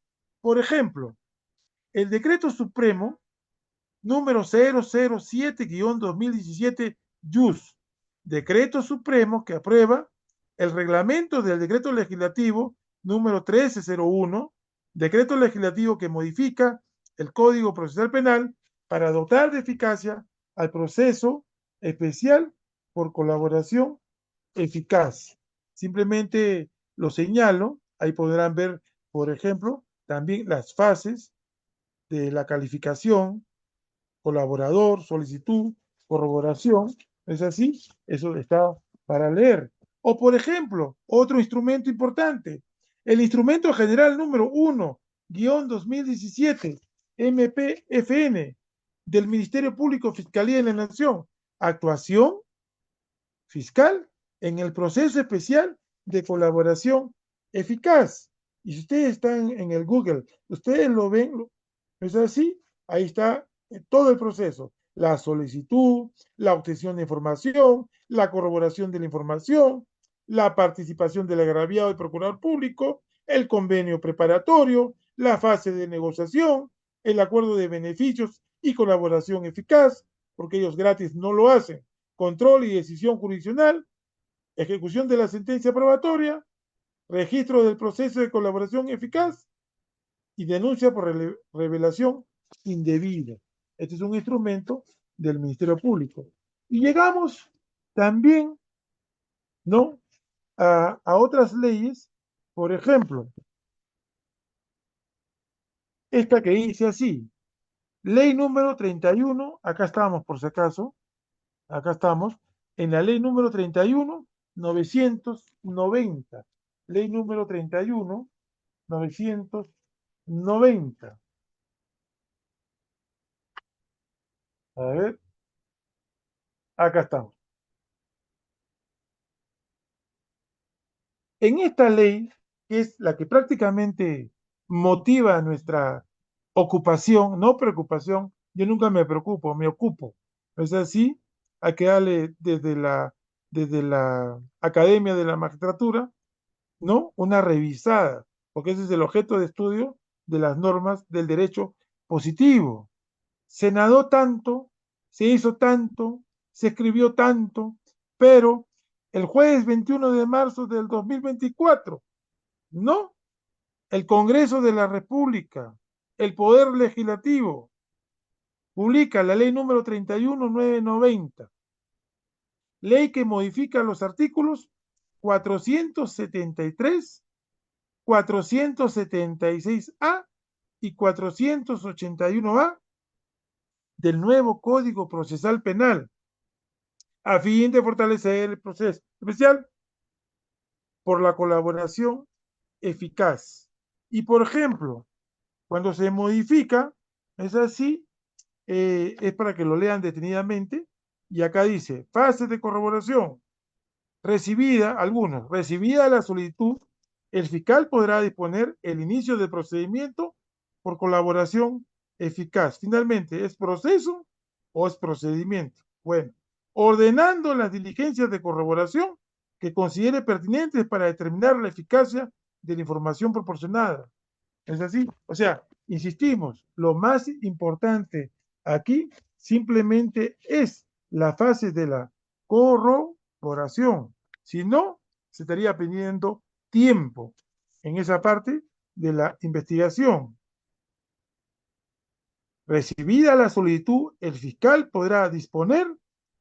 [SPEAKER 3] Por ejemplo, el Decreto Supremo número 007-2017, JUS, Decreto Supremo que aprueba el reglamento del Decreto Legislativo número 1301, Decreto Legislativo que modifica el Código Procesal Penal para dotar de eficacia al proceso especial por colaboración eficaz. Simplemente lo señalo, ahí podrán ver, por ejemplo, también las fases de la calificación, colaborador, solicitud, corroboración, ¿es así? Eso está para leer. O, por ejemplo, otro instrumento importante, el instrumento general número 1-2017, MPFN, del Ministerio Público Fiscalía de la Nación, actuación fiscal en el proceso especial de colaboración eficaz. Y si ustedes están en el Google, ustedes lo ven, ¿es así? Ahí está todo el proceso, la solicitud, la obtención de información, la corroboración de la información, la participación del agraviado y procurador público, el convenio preparatorio, la fase de negociación, el acuerdo de beneficios y colaboración eficaz, porque ellos gratis no lo hacen, control y decisión jurisdiccional, ejecución de la sentencia probatoria, registro del proceso de colaboración eficaz y denuncia por revelación indebida. Este es un instrumento del Ministerio Público. Y llegamos también, ¿no?, a otras leyes, por ejemplo, esta que dice así, ley número 31, acá estamos por si acaso, acá estamos, en la ley número 31-990, ley número 31-990. A ver, acá estamos. En esta ley, que es la que prácticamente motiva nuestra ocupación, no preocupación, yo nunca me preocupo, me ocupo. Es así, hay que darle desde la Academia de la Magistratura, ¿no?, una revisada, porque ese es el objeto de estudio de las normas del derecho positivo. Se nadó tanto, se hizo tanto, se escribió tanto, pero el jueves 21 de marzo del 2024, no, el Congreso de la República, el Poder Legislativo, publica la ley número 31-990, ley que modifica los artículos 473, 476A y 481A del nuevo Código Procesal Penal, a fin de fortalecer el proceso especial por la colaboración eficaz. Y, por ejemplo, cuando se modifica, es así, es para que lo lean detenidamente, y acá dice, fase de corroboración, recibida la solicitud, el fiscal podrá disponer el inicio del procedimiento por colaboración eficaz. Finalmente, ¿es proceso o es procedimiento? Bueno, ordenando las diligencias de corroboración que considere pertinentes para determinar la eficacia de la información proporcionada. ¿Es así? O sea, insistimos, lo más importante aquí simplemente es la fase de la corroboración. Si no, se estaría pidiendo tiempo en esa parte de la investigación. Recibida la solicitud, el fiscal podrá disponer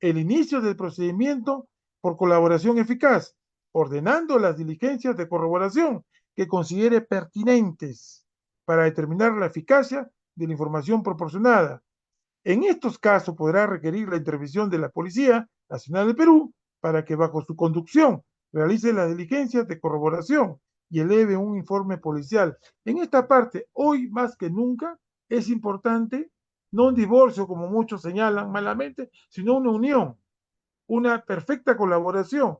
[SPEAKER 3] el inicio del procedimiento por colaboración eficaz, ordenando las diligencias de corroboración que considere pertinentes para determinar la eficacia de la información proporcionada. En estos casos podrá requerir la intervención de la Policía Nacional del Perú para que bajo su conducción realice las diligencias de corroboración y eleve un informe policial. En esta parte, hoy más que nunca, es importante no un divorcio, como muchos señalan malamente, sino una unión, una perfecta colaboración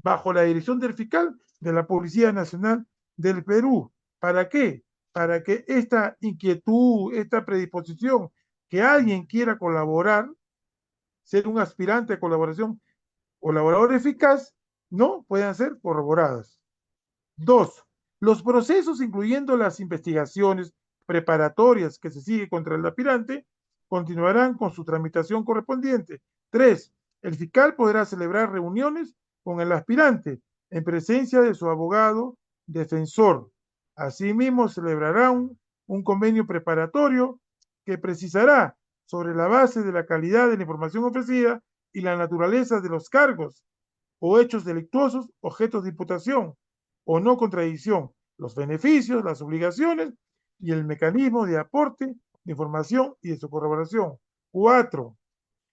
[SPEAKER 3] bajo la dirección del fiscal de la Policía Nacional del Perú. ¿Para qué? Para que esta inquietud, esta predisposición, que alguien quiera colaborar, ser un aspirante a colaboración, colaborador eficaz, no puedan ser corroboradas. 2. Los procesos, incluyendo las investigaciones, preparatorias que se sigue contra el aspirante continuarán con su tramitación correspondiente. 3. El fiscal podrá celebrar reuniones con el aspirante en presencia de su abogado defensor. Asimismo, celebrará un convenio preparatorio que precisará sobre la base de la calidad de la información ofrecida y la naturaleza de los cargos o hechos delictuosos objetos de imputación o no contradicción, los beneficios, las obligaciones y el mecanismo de aporte de información y de su corroboración. 4.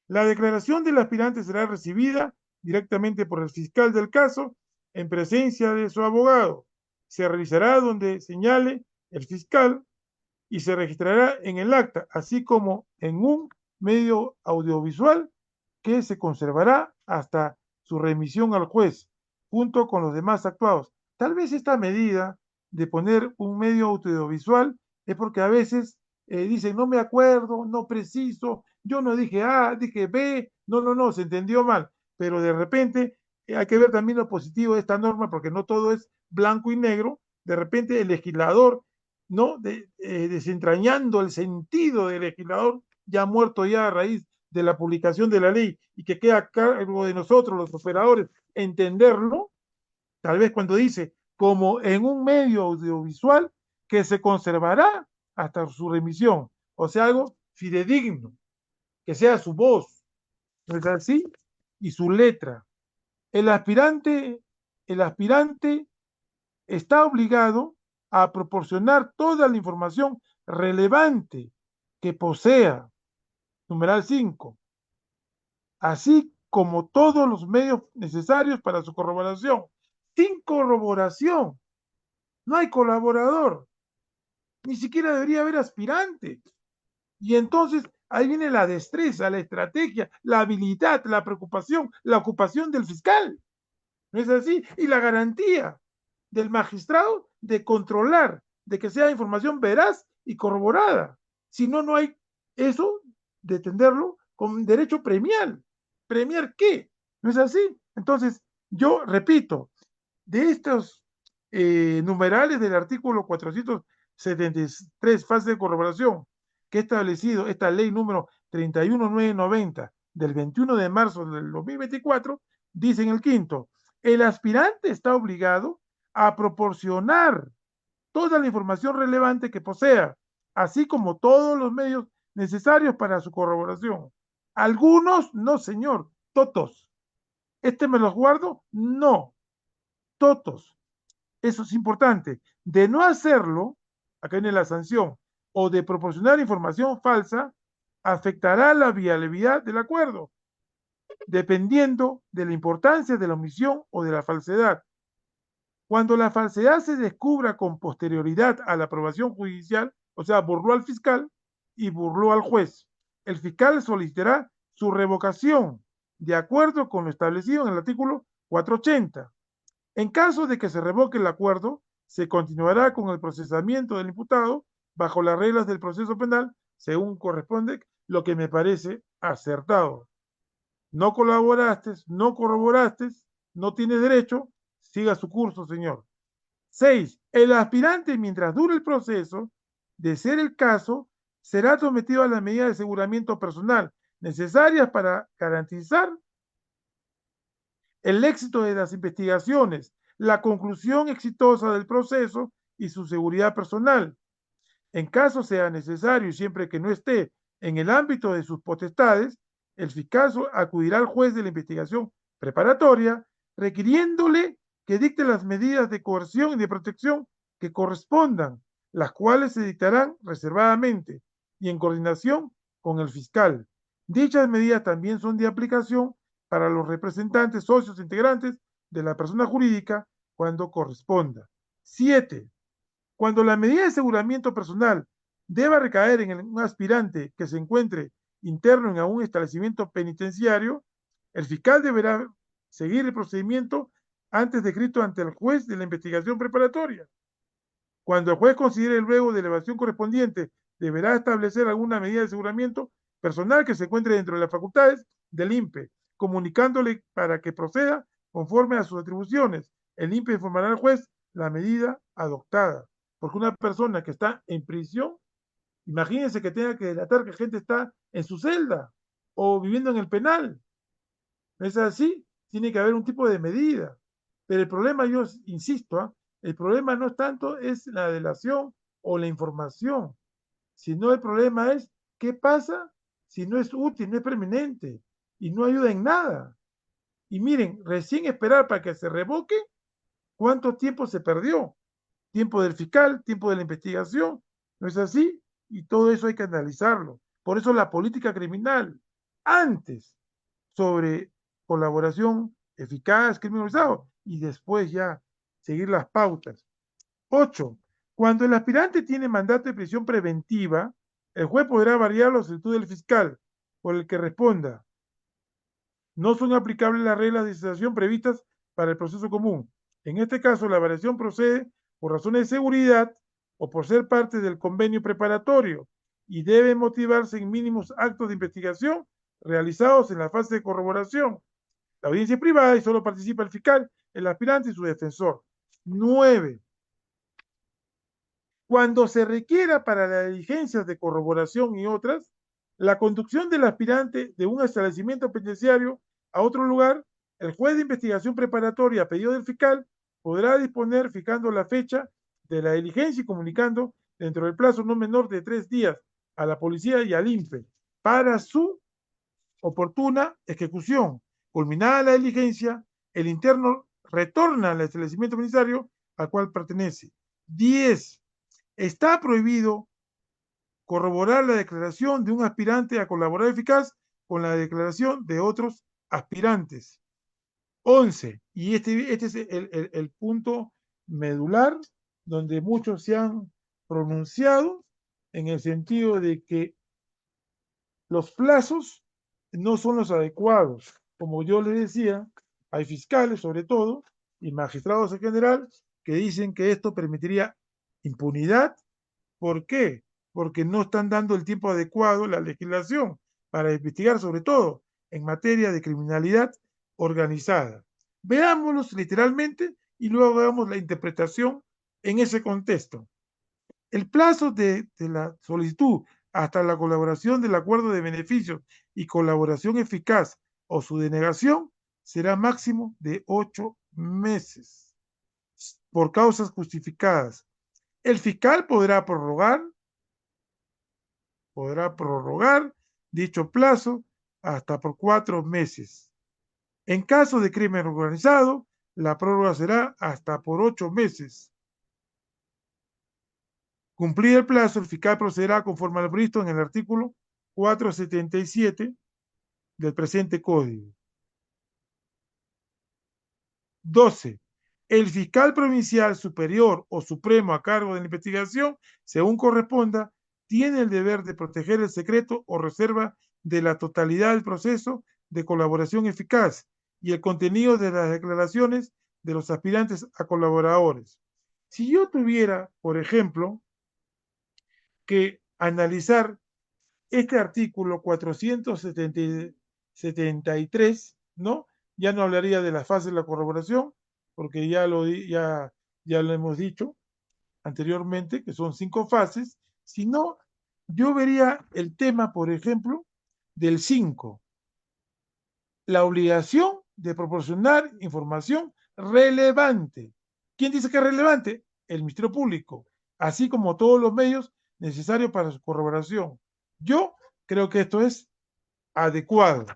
[SPEAKER 3] La declaración del aspirante será recibida directamente por el fiscal del caso en presencia de su abogado. Se realizará donde señale el fiscal y se registrará en el acta, así como en un medio audiovisual que se conservará hasta su remisión al juez, junto con los demás actuados. Tal vez esta medida de poner un medio audiovisual es porque a veces dicen, no me acuerdo, no preciso, yo no dije A, dije B, no, se entendió mal, pero de repente hay que ver también lo positivo de esta norma porque no todo es blanco y negro, de repente el legislador, ¿no? Desentrañando el sentido del legislador ya muerto ya a raíz de la publicación de la ley y que queda a cargo de nosotros los operadores entenderlo, tal vez cuando dice como en un medio audiovisual que se conservará hasta su remisión, o sea, algo fidedigno, que sea su voz, ¿no es así? Y su letra. El aspirante, el aspirante está obligado a proporcionar toda la información relevante que posea, numeral 5, así como todos los medios necesarios para su corroboración. Sin corroboración, no hay colaborador, ni siquiera debería haber aspirante. Y entonces ahí viene la destreza, la estrategia, la habilidad, la preocupación, la ocupación del fiscal. ¿No es así? Y la garantía del magistrado de controlar, de que sea información veraz y corroborada. Si no, no hay eso de entenderlo con derecho premial. ¿Premiar qué? ¿No es así? Entonces, yo repito, de estos numerales del artículo 473, fase de corroboración, que ha establecido esta ley número 31990 del 21 de marzo del 2024, dice en el quinto, el aspirante está obligado a proporcionar toda la información relevante que posea, así como todos los medios necesarios para su corroboración. Algunos, no, señor, todos. ¿Este me los guardo? No, todos. Eso es importante. De no hacerlo, acá viene la sanción, o de proporcionar información falsa, afectará la viabilidad del acuerdo, dependiendo de la importancia de la omisión o de la falsedad. Cuando la falsedad se descubra con posterioridad a la aprobación judicial, o sea, burló al fiscal y burló al juez, el fiscal solicitará su revocación de acuerdo con lo establecido en el artículo 480. En caso de que se revoque el acuerdo, se continuará con el procesamiento del imputado bajo las reglas del proceso penal según corresponde, lo que me parece acertado. No colaboraste, no corroboraste, no tiene derecho, siga su curso, señor. 6. El aspirante, mientras dure el proceso, de ser el caso, será sometido a las medidas de aseguramiento personal necesarias para garantizar el éxito de las investigaciones, la conclusión exitosa del proceso y su seguridad personal. En caso sea necesario y siempre que no esté en el ámbito de sus potestades, el fiscal acudirá al juez de la investigación preparatoria, requiriéndole que dicte las medidas de coerción y de protección que correspondan, las cuales se dictarán reservadamente y en coordinación con el fiscal. Dichas medidas también son de aplicación para los representantes, socios, integrantes de la persona jurídica cuando corresponda. 7. Cuando la medida de aseguramiento personal deba recaer en un aspirante que se encuentre interno en un establecimiento penitenciario, el fiscal deberá seguir el procedimiento antes descrito ante el juez de la investigación preparatoria. Cuando el juez considere luego de elevación correspondiente, deberá establecer alguna medida de aseguramiento personal que se encuentre dentro de las facultades del INPE, comunicándole para que proceda conforme a sus atribuciones. El INPE informará al juez la medida adoptada. porque una persona que está en prisión, imagínense que tenga que delatar que gente está en su celda o viviendo en el penal. ¿No es así? Tiene que haber un tipo de medida. Pero el problema, yo insisto, ¿ah? El problema no es tanto es la delación o la información, sino el problema es qué pasa si no es útil, no es permanente y no ayuda en nada. Y miren, recién esperar para que se revoque, ¿cuánto tiempo se perdió? Tiempo del fiscal, tiempo de la investigación, ¿no es así? Y todo eso hay que analizarlo. Por eso la política criminal, antes sobre colaboración eficaz, crimen organizado, y después ya seguir las pautas. 8. Cuando el aspirante tiene mandato de prisión preventiva, el juez podrá variar la solicitud del fiscal por el que responda. No son aplicables las reglas de cesación previstas para el proceso común. En este caso, la variación procede por razones de seguridad o por ser parte del convenio preparatorio y debe motivarse en mínimos actos de investigación realizados en la fase de corroboración. La audiencia es privada y solo participa el fiscal, el aspirante y su defensor. 9. Cuando se requiera para las diligencias de corroboración y otras, la conducción del aspirante de un establecimiento penitenciario a otro lugar, el juez de investigación preparatoria a pedido del fiscal podrá disponer fijando la fecha de la diligencia y comunicando dentro del plazo no menor de 3 días a la policía y al INPE para su oportuna ejecución. Culminada la diligencia, el interno retorna al establecimiento penitenciario al cual pertenece. 10. Está prohibido corroborar la declaración de un aspirante a colaborador eficaz con la declaración de otros aspirantes. 11. Y este es el punto medular donde muchos se han pronunciado en el sentido de que los plazos no son los adecuados. Como yo les decía, hay fiscales sobre todo y magistrados en general que dicen que esto permitiría impunidad. ¿Por qué? Porque no están dando el tiempo adecuado la legislación para investigar sobre todo en materia de criminalidad organizada. Veámoslos literalmente y luego hagamos la interpretación en ese contexto. El plazo de la solicitud hasta la colaboración del acuerdo de beneficios y colaboración eficaz o su denegación será máximo de 8 meses por causas justificadas. El fiscal podrá prorrogar dicho plazo hasta por 4 meses. En caso de crimen organizado, la prórroga será hasta por 8 meses. Cumplir el plazo, el fiscal procederá conforme a lo previsto en el artículo 477 del presente código. 12. El fiscal provincial superior o supremo a cargo de la investigación, según corresponda, tiene el deber de proteger el secreto o reserva de la totalidad del proceso de colaboración eficaz y el contenido de las declaraciones de los aspirantes a colaboradores. Si yo tuviera, por ejemplo, que analizar este artículo 473, ¿no? Ya no hablaría de la fase de la corroboración, porque ya lo hemos dicho anteriormente, que son 5 fases, sino yo vería el tema, por ejemplo, del 5, la obligación de proporcionar información relevante. ¿Quién dice que es relevante? El Ministerio Público, así como todos los medios necesarios para su corroboración. Yo creo que esto es adecuado.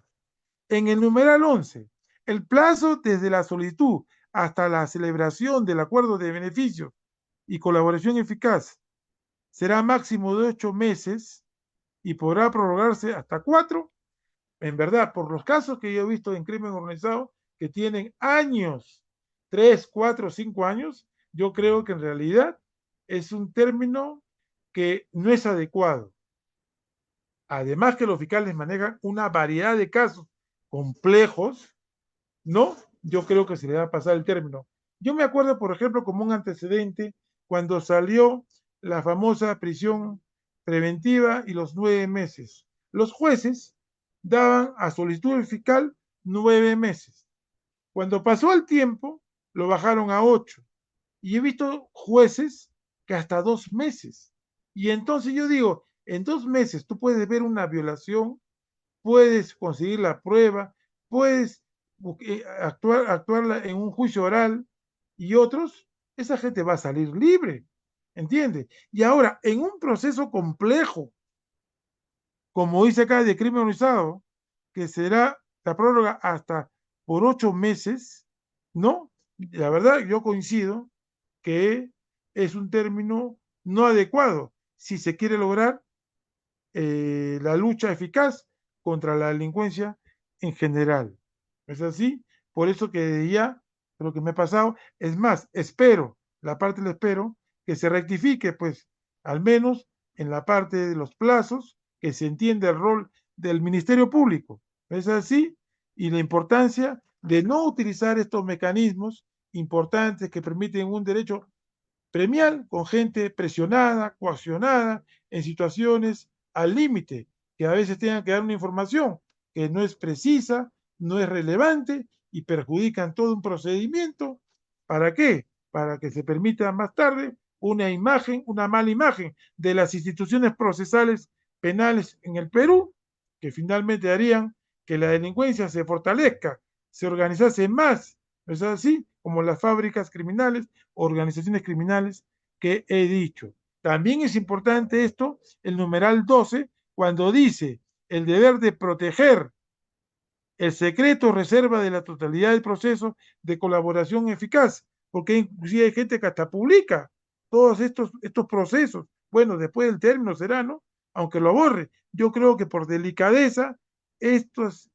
[SPEAKER 3] En el numeral 11, el plazo desde la solicitud hasta la celebración del acuerdo de beneficios y colaboración eficaz será máximo de 8 meses y podrá prorrogarse hasta 4. En verdad, por los casos que yo he visto en crimen organizado que tienen años, 3, 4, 5 años, yo creo que en realidad es un término que no es adecuado. Además que los fiscales manejan una variedad de casos complejos, ¿no? Yo creo que se le va a pasar el término. Yo me acuerdo, por ejemplo, como un antecedente, cuando salió la famosa prisión preventiva y los 9 meses. Los jueces daban a solicitud del fiscal 9 meses. Cuando pasó el tiempo, lo bajaron a 8. Y he visto jueces que hasta 2 meses. Y entonces yo digo, en 2 meses tú puedes ver una violación, puedes conseguir la prueba, puedes actuarla en un juicio oral y otros, esa gente va a salir libre, ¿entiendes? Y ahora, en un proceso complejo, como dice acá, de crimen organizado, que será la prórroga hasta por 8 meses, ¿no? La verdad, yo coincido que es un término no adecuado si se quiere lograr la lucha eficaz contra la delincuencia en general. ¿Es así? Por eso que ya lo que me ha pasado, es más, espero, la parte la espero, que se rectifique, pues, al menos en la parte de los plazos, que se entienda el rol del Ministerio Público. ¿Es así? Y la importancia de no utilizar estos mecanismos importantes que permiten un derecho premial con gente presionada, coaccionada, en situaciones al límite, que a veces tengan que dar una información que no es precisa, no es relevante y perjudican todo un procedimiento. ¿Para qué? Para que se permita más tarde una imagen, una mala imagen de las instituciones procesales penales en el Perú, que finalmente harían que la delincuencia se fortalezca, se organizase más, ¿no es así? Como las fábricas criminales, organizaciones criminales que he dicho. También es importante esto, el numeral 12, cuando dice el deber de proteger el secreto reserva de la totalidad del proceso de colaboración eficaz, porque inclusive hay gente que hasta publica todos estos procesos. Bueno, después del término será, ¿no? Aunque lo borre. Yo creo que por delicadeza, estos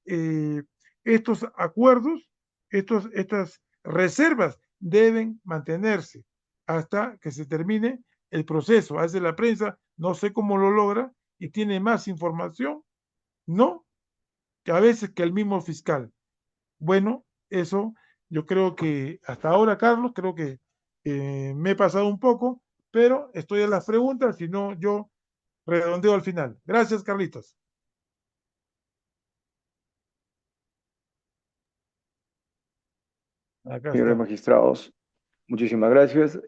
[SPEAKER 3] acuerdos, estas reservas deben mantenerse hasta que se termine el proceso. A veces la prensa no sé cómo lo logra y tiene más información, ¿no? Que a veces que el mismo fiscal. Bueno, eso yo creo que hasta ahora, Carlos, creo que me he pasado un poco, pero estoy en las preguntas, si no, yo redondeo al final. Gracias, Carlitos. Acá
[SPEAKER 1] Señores
[SPEAKER 3] está.
[SPEAKER 1] magistrados, muchísimas gracias.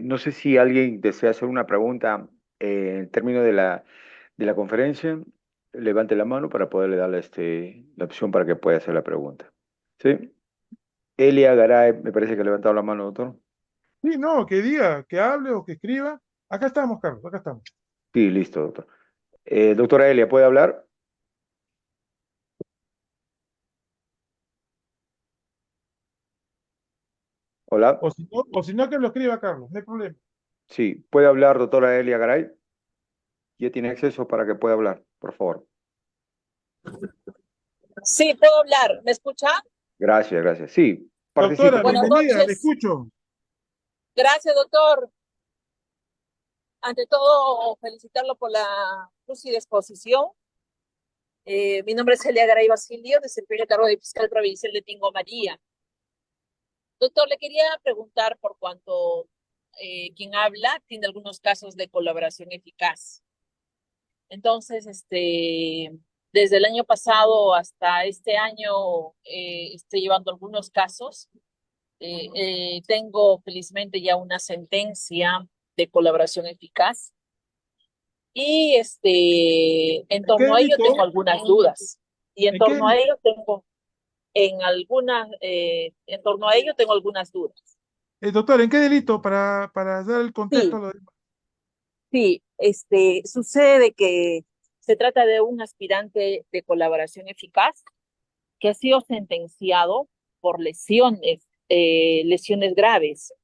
[SPEAKER 1] No sé si alguien desea hacer una pregunta en términos de la conferencia. Levante la mano para poderle darle la opción para que pueda hacer la pregunta. ¿Sí? Elia Garay, me parece que ha levantado la mano, doctor.
[SPEAKER 3] Sí, no, que diga, que hable o que escriba. Acá estamos, Carlos, acá estamos.
[SPEAKER 1] Sí, listo, doctor. Doctora Elia, ¿puede hablar? Hola.
[SPEAKER 3] O si no que lo escriba, Carlos, no hay problema.
[SPEAKER 1] Sí, ¿puede hablar, doctora Elia Garay? Ya tiene acceso para que pueda hablar, por favor.
[SPEAKER 4] Sí, puedo hablar. ¿Me escucha?
[SPEAKER 1] Gracias, gracias. Sí, participe,
[SPEAKER 3] Doctora,
[SPEAKER 1] por
[SPEAKER 4] Buenas
[SPEAKER 1] favor.
[SPEAKER 3] bienvenida, le
[SPEAKER 4] noches.
[SPEAKER 3] escucho.
[SPEAKER 4] Gracias, doctor. Ante todo, felicitarlo por la lúcida exposición. Mi nombre es Elia Garay Basilio, desempeño el cargo de fiscal provincial de Tingo María. Doctor, le quería preguntar por cuanto quien habla tiene algunos casos de colaboración eficaz. Entonces, desde el año pasado hasta este año, estoy llevando algunos casos. Tengo felizmente ya una sentencia de colaboración eficaz y en
[SPEAKER 3] ¿En qué
[SPEAKER 4] torno a ello tengo
[SPEAKER 3] delito?
[SPEAKER 4] algunas dudas y en
[SPEAKER 3] ¿En qué
[SPEAKER 4] torno a
[SPEAKER 3] delito?
[SPEAKER 4] ello en torno a ello tengo algunas dudas.
[SPEAKER 3] Doctor, ¿en qué delito? Para dar el contexto
[SPEAKER 4] Sí,
[SPEAKER 3] a lo demás.
[SPEAKER 4] sí, sucede que se trata de un aspirante de colaboración eficaz que ha sido sentenciado por lesiones graves.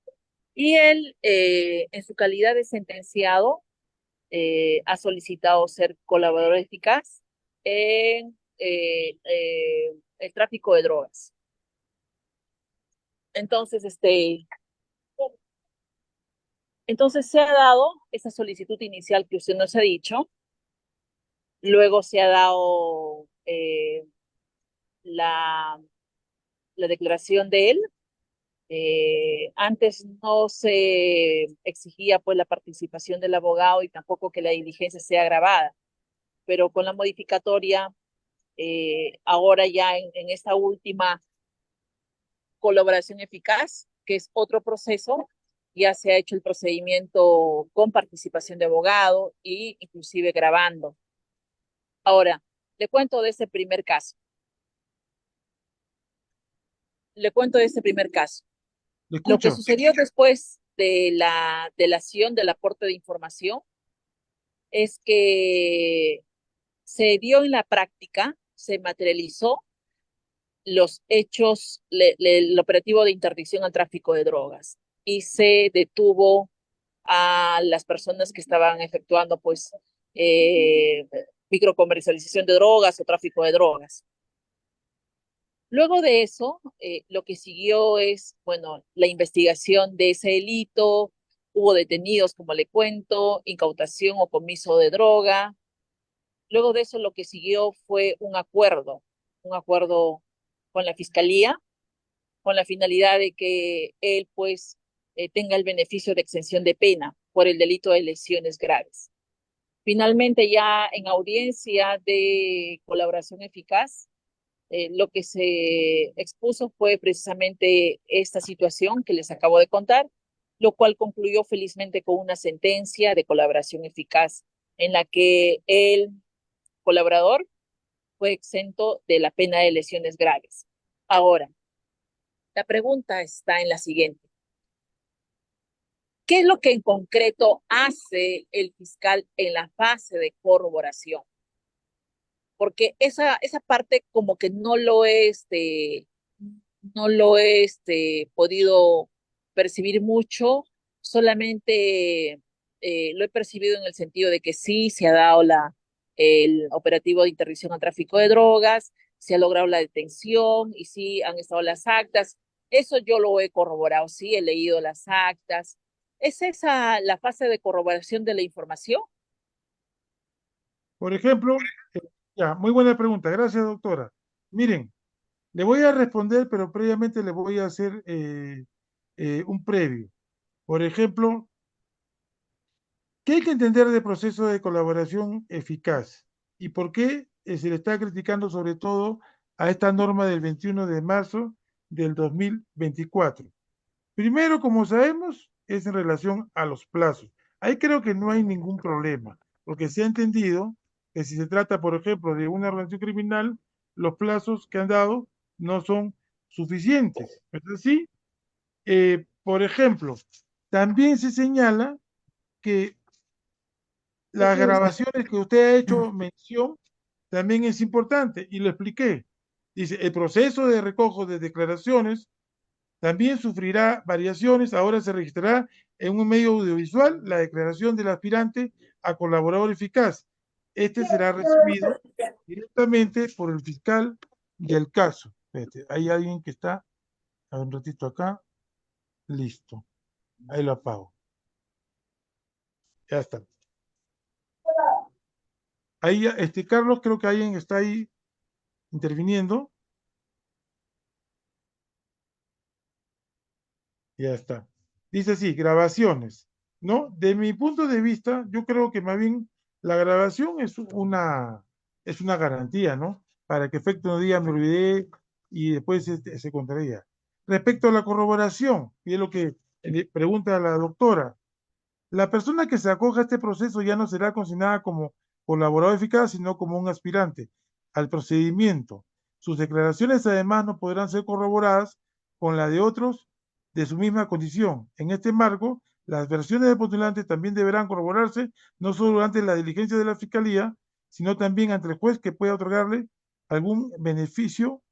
[SPEAKER 4] Y él, en su calidad de sentenciado, ha solicitado ser colaborador eficaz en el tráfico de drogas. Entonces, entonces se ha dado esa solicitud inicial que usted nos ha dicho, luego se ha dado la, la declaración de él. Antes no se exigía pues la participación del abogado y tampoco que la diligencia sea grabada, pero con la modificatoria, ahora ya en esta última colaboración eficaz, que es otro proceso, ya se ha hecho el procedimiento con participación de abogado e inclusive grabando. Ahora, le cuento de este primer caso. Le cuento de este primer caso.
[SPEAKER 3] Le
[SPEAKER 4] Lo que
[SPEAKER 3] escucho.
[SPEAKER 4] sucedió después de la delación del aporte de información es que se dio en la práctica, se materializó los hechos, el operativo de interdicción al tráfico de drogas y se detuvo a las personas que estaban efectuando pues microcomercialización de drogas o tráfico de drogas. Luego de eso, lo que siguió es, bueno, la investigación de ese delito, hubo detenidos, como le cuento, incautación o comiso de droga. Luego de eso, lo que siguió fue un acuerdo con la fiscalía, con la finalidad de que él, pues, tenga el beneficio de exención de pena por el delito de lesiones graves. Finalmente, ya en audiencia de colaboración eficaz, lo que se expuso fue precisamente esta situación que les acabo de contar, lo cual concluyó felizmente con una sentencia de colaboración eficaz en la que el colaborador fue exento de la pena de lesiones graves. Ahora, la pregunta está en la siguiente. ¿Qué es lo que en concreto hace el fiscal en la fase de corroboración? Porque esa parte como que no lo he podido percibir mucho, solamente lo he percibido en el sentido de que sí se ha dado el operativo de interdicción al tráfico de drogas, se ha logrado la detención y sí han estado las actas. Eso yo lo he corroborado, sí, he leído las actas. ¿Es esa la fase de corroboración de la información?
[SPEAKER 3] Por ejemplo, ya, muy buena pregunta. Gracias, doctora. Miren, le voy a responder, pero previamente le voy a hacer un previo. Por ejemplo, ¿qué hay que entender del proceso de colaboración eficaz? ¿Y por qué se le está criticando sobre todo a esta norma del 21 de marzo del 2024? Primero, como sabemos, es en relación a los plazos. Ahí creo que no hay ningún problema, porque se ha entendido que si se trata, por ejemplo, de una organización criminal, los plazos que han dado no son suficientes. ¿Es así? Por ejemplo, también se señala que las grabaciones que usted ha hecho mención también es importante y lo expliqué. Dice, el proceso de recojo de declaraciones también sufrirá variaciones. Ahora se registrará en un medio audiovisual la declaración del aspirante a colaborador eficaz. Este será recibido directamente por el fiscal del caso. Espérate, hay alguien que está, a ver, un ratito acá, listo. Ahí lo apago. Ya está. Ahí, Carlos, creo que alguien está ahí interviniendo. Ya está. Dice así, grabaciones, ¿no? De mi punto de vista, yo creo que más bien la grabación es una garantía, ¿no? Para que efecto no diga me olvidé y después se contraía. Respecto a la corroboración, y es lo que pregunta la doctora, la persona que se acoja a este proceso ya no será consignada como colaborador eficaz, sino como un aspirante al procedimiento. Sus declaraciones además no podrán ser corroboradas con la de otros de su misma condición. En este marco, las versiones del postulante también deberán corroborarse no solo durante la diligencia de la Fiscalía, sino también ante el juez que pueda otorgarle algún beneficio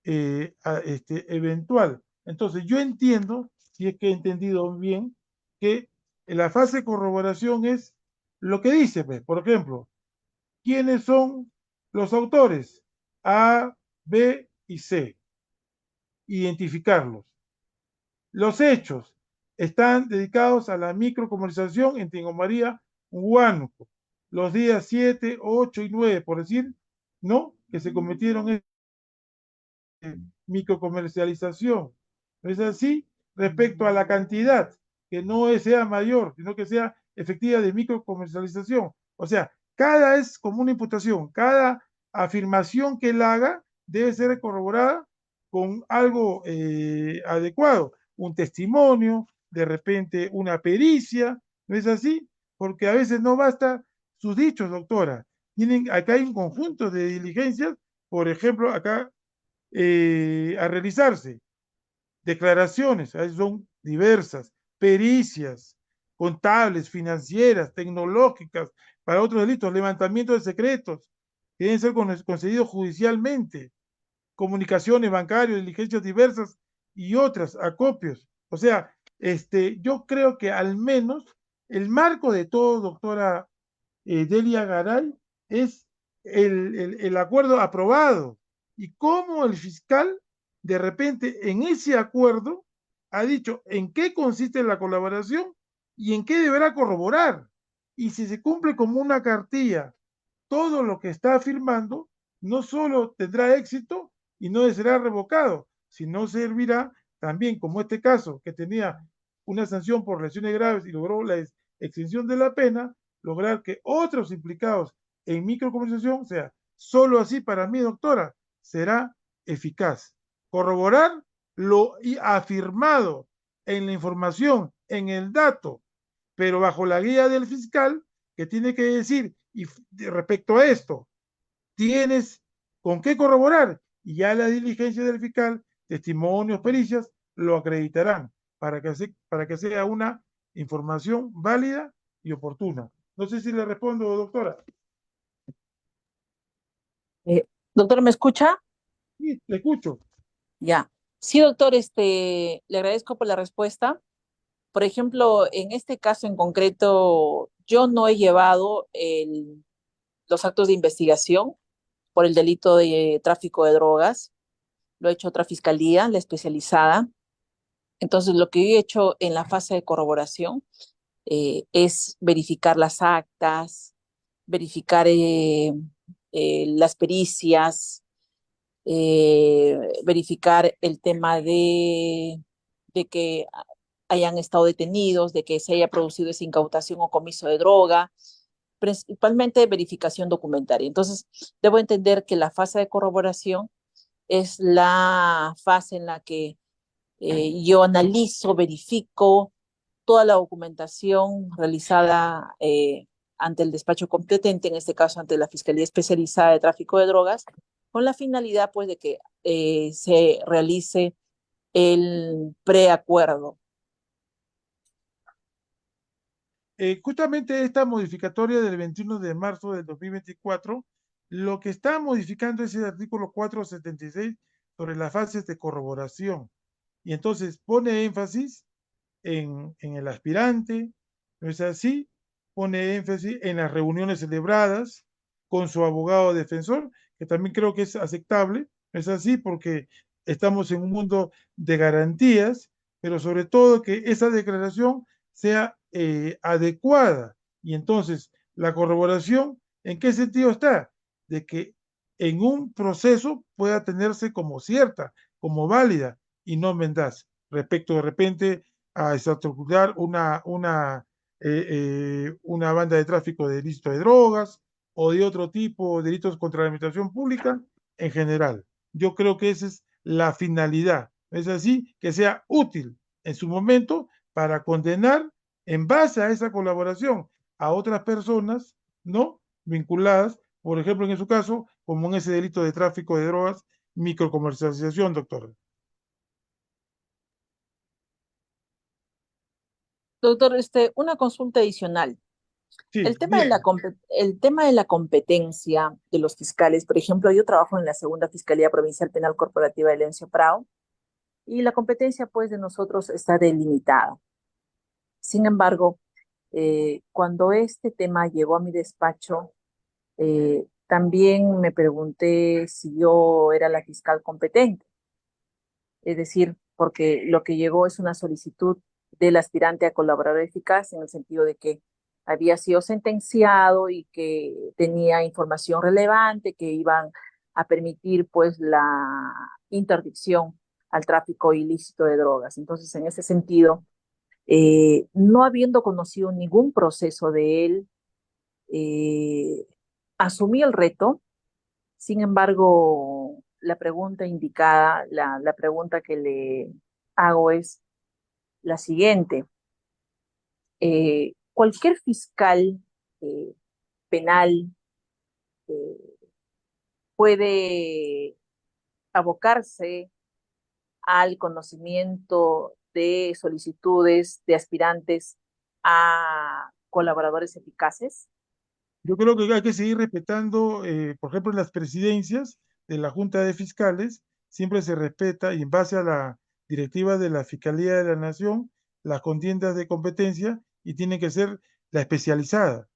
[SPEAKER 3] eventual. Entonces, yo entiendo, si es que he entendido bien, que la fase de corroboración es lo que dice, pues, por ejemplo, quiénes son los autores A, B y C, identificarlos. Los hechos están dedicados a la microcomercialización en Tingo María, Huánuco, los días 7, 8 y 9, por decir, ¿no? Que se cometieron microcomercialización. ¿No es así? Respecto a la cantidad, que no sea mayor, sino que sea efectiva de microcomercialización. O sea, cada es como una imputación, cada afirmación que él haga debe ser corroborada con algo adecuado, un testimonio, de repente una pericia, ¿no es así? Porque a veces no basta sus dichos, doctora. Acá hay un conjunto de diligencias, por ejemplo, acá a realizarse declaraciones, son diversas, pericias, contables, financieras, tecnológicas, para otros delitos, levantamiento de secretos, que deben ser concedidos judicialmente, comunicaciones bancarias, diligencias diversas y otras, acopios. O sea, yo creo que al menos el marco de todo, doctora Delia Garay, es el acuerdo aprobado y cómo el fiscal de repente en ese acuerdo ha dicho en qué consiste la colaboración y en qué deberá corroborar. Y si se cumple como una cartilla todo lo que está afirmando, no solo tendrá éxito y no será revocado, sino servirá también, como este caso, que tenía una sanción por lesiones graves y logró la extinción de la pena, lograr que otros implicados en microcomercialización, o sea, solo así para mí, doctora, será eficaz. Corroborar lo afirmado en la información, en el dato, pero bajo la guía del fiscal, que tiene que decir, y respecto a esto, tienes con qué corroborar, y ya la diligencia del fiscal, testimonios, pericias, lo acreditarán para que sea una información válida y oportuna. No sé si le respondo, doctora.
[SPEAKER 4] Doctor, ¿me escucha?
[SPEAKER 3] Sí, le escucho.
[SPEAKER 4] Ya. Sí, doctor, le agradezco por la respuesta. Por ejemplo, en este caso en concreto, yo no he llevado los actos de investigación por el delito de tráfico de drogas. Lo ha hecho otra fiscalía, la especializada. Entonces, lo que yo he hecho en la fase de corroboración es verificar las actas, verificar las pericias, verificar el tema de que hayan estado detenidos, de que se haya producido esa incautación o comiso de droga, principalmente verificación documentaria. Entonces, debo entender que la fase de corroboración es la fase en la que yo analizo, verifico toda la documentación realizada ante el despacho competente, en este caso ante la Fiscalía Especializada de Tráfico de Drogas, con la finalidad pues de que se realice el preacuerdo.
[SPEAKER 3] Justamente esta modificatoria del 21 de marzo del 2024, lo que está modificando es el artículo 476 sobre las fases de corroboración. Y entonces pone énfasis en el aspirante, ¿no es así? Pone énfasis en las reuniones celebradas con su abogado defensor, que también creo que es aceptable, ¿no es así? Porque estamos en un mundo de garantías, pero sobre todo que esa declaración sea adecuada. Y entonces, la corroboración, ¿en qué sentido está? De que en un proceso pueda tenerse como cierta, como válida y no mendaz, respecto de repente a estructurar una banda de tráfico de ilícito de drogas o de otro tipo de delitos contra la administración pública en general. Yo creo que esa es la finalidad. Es así, que sea útil en su momento para condenar en base a esa colaboración a otras personas, ¿no? Vinculadas, por ejemplo, en su caso, como en ese delito de tráfico de drogas, microcomercialización, doctor.
[SPEAKER 4] Doctor, una consulta adicional.
[SPEAKER 3] Sí,
[SPEAKER 4] El tema de
[SPEAKER 3] bien.
[SPEAKER 4] el tema de la competencia de los fiscales, por ejemplo, yo trabajo en la segunda Fiscalía Provincial Penal Corporativa de Leoncio Prado y la competencia pues de nosotros está delimitada. Sin embargo, cuando este tema llegó a mi despacho, también me pregunté si yo era la fiscal competente, es decir, porque lo que llegó es una solicitud del aspirante a colaborador eficaz en el sentido de que había sido sentenciado y que tenía información relevante que iban a permitir pues la interdicción al tráfico ilícito de drogas. Entonces, en ese sentido, no habiendo conocido ningún proceso de él, eh, asumí el reto. Sin embargo, la pregunta indicada, la pregunta que le hago es, la siguiente. Cualquier fiscal penal eh, puede abocarse al conocimiento de solicitudes de aspirantes a colaboradores eficaces.
[SPEAKER 3] Yo creo que hay que seguir respetando, por ejemplo, en las presidencias de la Junta de Fiscales, siempre se respeta y en base a la directiva de la Fiscalía de la Nación, las contiendas de competencia y tiene que ser la especializada.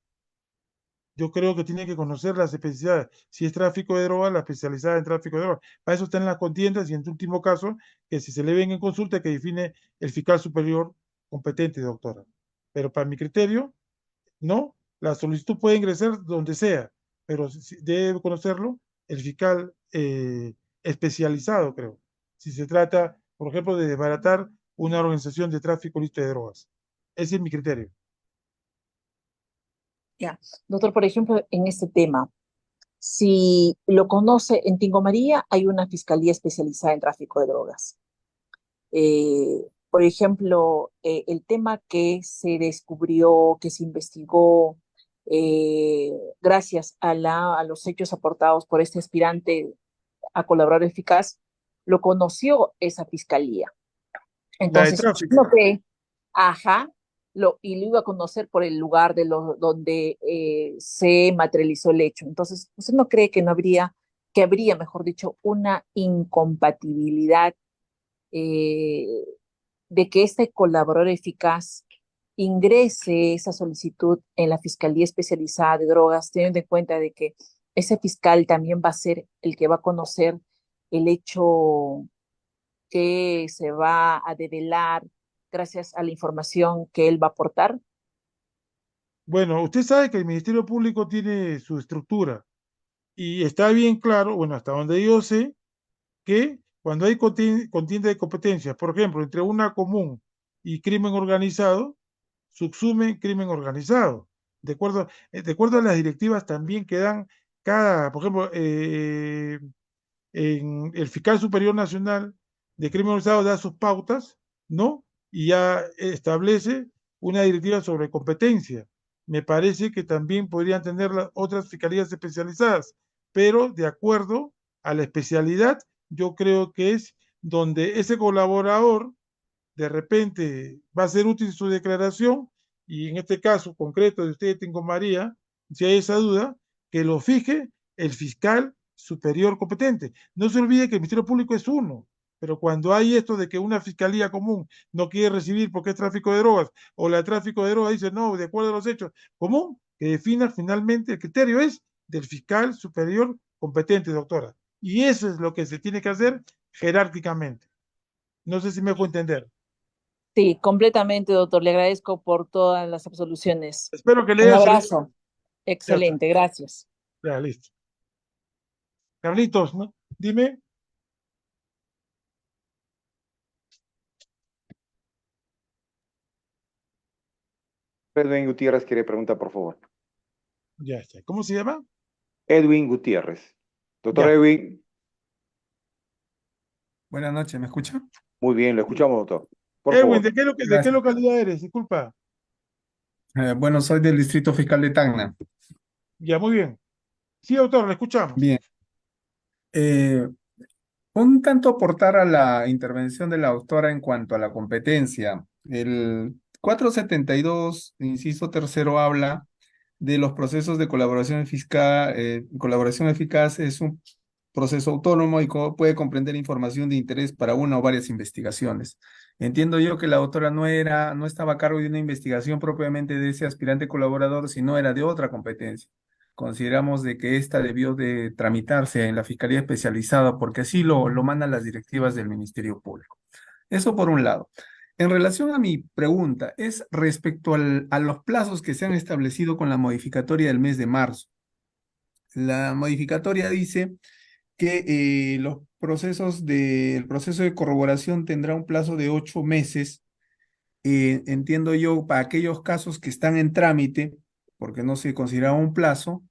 [SPEAKER 3] Yo creo que tiene que conocer las especialidades. Si es tráfico de drogas, la especializada en tráfico de drogas. Para eso están las contiendas y en último caso, que si se le ven en consulta, que define el fiscal superior competente, doctora. Pero para mi criterio, no, la solicitud puede ingresar donde sea, pero debe conocerlo el fiscal especializado, creo. Si se trata, por ejemplo, de desbaratar una organización de tráfico ilícito de drogas. Ese es mi criterio.
[SPEAKER 4] Ya. Doctor, por ejemplo, en este tema, si lo conoce, en Tingo María hay una fiscalía especializada en tráfico de drogas. Por ejemplo, el tema que se descubrió, que se investigó gracias a los hechos aportados por este aspirante a colaborador eficaz, lo conoció esa fiscalía.
[SPEAKER 3] La de
[SPEAKER 4] Entonces,
[SPEAKER 3] tráfico.
[SPEAKER 4] no que, ajá, y lo iba a conocer por el lugar donde se materializó el hecho. Entonces, ¿usted no cree que habría, mejor dicho, una incompatibilidad eh, de que este colaborador eficaz ingrese esa solicitud en la Fiscalía Especializada de Drogas, teniendo en cuenta de que ese fiscal también va a ser el que va a conocer el hecho que se va a develar gracias a la información que él va a aportar?
[SPEAKER 3] Bueno, usted sabe que el Ministerio Público tiene su estructura y está bien claro, bueno, hasta donde yo sé, que cuando hay contienda de competencias, por ejemplo, entre una común y crimen organizado, subsume crimen organizado. De acuerdo a las directivas también que dan por ejemplo, en el fiscal superior nacional de crimen organizado da sus pautas, ¿no? Y ya establece una directiva sobre competencia. Me parece que también podrían tener las otras fiscalías especializadas, pero de acuerdo a la especialidad, yo creo que es donde ese colaborador de repente va a ser útil su declaración y en este caso concreto de usted, Tengo María, si hay esa duda, que lo fije el fiscal superior competente. No se olvide que el Ministerio Público es uno, pero cuando hay esto de que una fiscalía común no quiere recibir porque es tráfico de drogas, o la de tráfico de drogas dice no, de acuerdo a los hechos, común, que defina finalmente el criterio es del fiscal superior competente, doctora. Y eso es lo que se tiene que hacer jerárquicamente. No sé si me puedo entender.
[SPEAKER 4] Sí, completamente, doctor. Le agradezco por todas las absoluciones.
[SPEAKER 3] Espero que le
[SPEAKER 4] Un
[SPEAKER 3] haya servido.
[SPEAKER 4] abrazo.
[SPEAKER 3] Ya está,
[SPEAKER 4] Excelente, gracias.
[SPEAKER 3] ya listo. Carlitos, ¿no? Dime.
[SPEAKER 1] Edwin Gutiérrez quiere preguntar, por favor.
[SPEAKER 3] Ya está. ¿Cómo se llama?
[SPEAKER 1] Edwin Gutiérrez. Doctor
[SPEAKER 3] Ya.
[SPEAKER 1] Edwin,
[SPEAKER 5] Buenas noches, ¿me escucha?
[SPEAKER 1] muy bien, lo escuchamos, doctor. Por
[SPEAKER 3] Edwin,
[SPEAKER 1] favor.
[SPEAKER 3] ¿de qué
[SPEAKER 5] Gracias.
[SPEAKER 3] localidad eres? Disculpa.
[SPEAKER 5] Bueno, soy del Distrito Fiscal de Tacna.
[SPEAKER 3] Ya, muy bien. Sí, doctor, le escuchamos.
[SPEAKER 5] Bien. Eh, un tanto aportar a la intervención de la doctora en cuanto a la competencia. El 472, inciso tercero, habla de los procesos de colaboración fiscal. Colaboración eficaz es un proceso autónomo y puede comprender información de interés para una o varias investigaciones. Entiendo yo que la doctora no estaba a cargo de una investigación propiamente de ese aspirante colaborador, sino era de otra competencia. Consideramos de que esta debió de tramitarse en la Fiscalía Especializada porque así lo mandan las directivas del Ministerio Público. Eso por un lado. En relación a mi pregunta, es respecto a los plazos que se han establecido con la modificatoria del mes de marzo. La modificatoria dice que el proceso de corroboración tendrá un plazo de 8 meses. Entiendo yo, para aquellos casos que están en trámite, porque no se considera un plazo,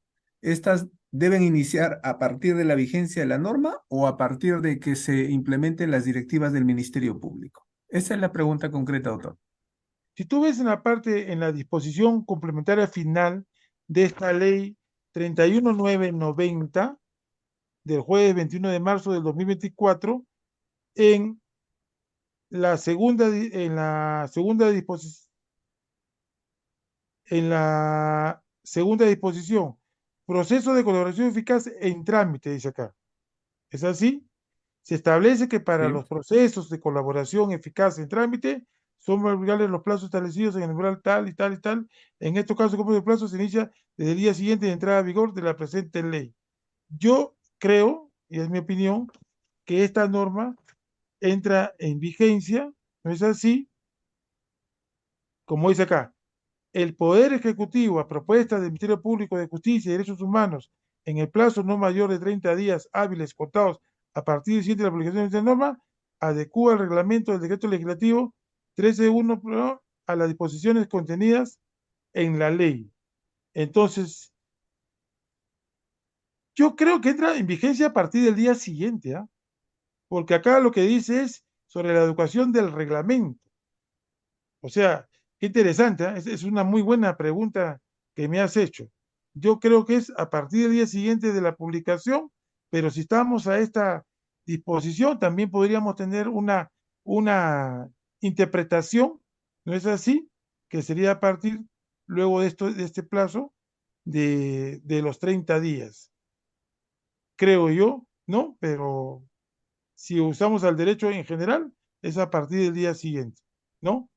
[SPEAKER 5] estas deben iniciar a partir de la vigencia de la norma o a partir de que se implementen las directivas del Ministerio Público. Esa es la pregunta concreta, doctor.
[SPEAKER 3] Si tú ves en la parte, en la disposición complementaria final de esta ley 31990 del jueves 21 de marzo del 2024, en en la segunda disposición, proceso de colaboración eficaz en trámite, dice acá. ¿Es así? Se establece que para
[SPEAKER 5] Sí.
[SPEAKER 3] los procesos de colaboración eficaz en trámite son obligables los plazos establecidos en el umbral tal y tal y tal. En estos casos, como el plazo se inicia desde el día siguiente de entrada a vigor de la presente ley. Yo creo, y es mi opinión, que esta norma entra en vigencia, ¿no es así? Como dice acá, el Poder Ejecutivo, a propuesta del Ministerio Público de Justicia y Derechos Humanos, en el plazo no mayor de 30 días hábiles contados a partir del siguiente de la publicación de esta norma, adecúa el reglamento del decreto legislativo 13.1 a las disposiciones contenidas en la ley. Entonces, yo creo que entra en vigencia a partir del día siguiente, ¿ah? Porque acá lo que dice es sobre la educación del reglamento. O sea, qué interesante, ¿eh? Es una muy buena pregunta que me has hecho. Yo creo que es a partir del día siguiente de la publicación, pero si estamos a esta disposición, también podríamos tener una interpretación, ¿no es así? Que sería a partir luego de este plazo de los 30 días, creo yo, ¿no? Pero si usamos al derecho en general, es a partir del día siguiente, ¿no?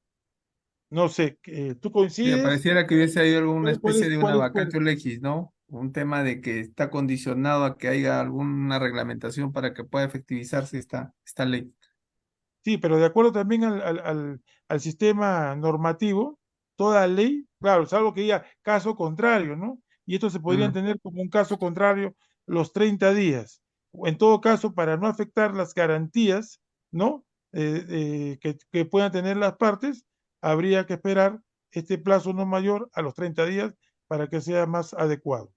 [SPEAKER 3] No sé, ¿tú
[SPEAKER 5] Sí,
[SPEAKER 3] coincides?
[SPEAKER 5] pareciera que hubiese habido alguna especie de una
[SPEAKER 3] Cuál es?
[SPEAKER 5] vacatio legis, ¿no? Un tema de que está condicionado a que haya alguna reglamentación para que pueda efectivizarse esta ley.
[SPEAKER 3] Sí, pero de acuerdo también al sistema normativo, toda ley, claro, salvo que diga caso contrario, ¿no? Y esto se podría
[SPEAKER 5] Mm.
[SPEAKER 3] entender como un caso contrario los 30 días. O en todo caso, para no afectar las garantías, ¿no? Que puedan tener las partes, habría que esperar este plazo no mayor a los 30 días para que sea más adecuado.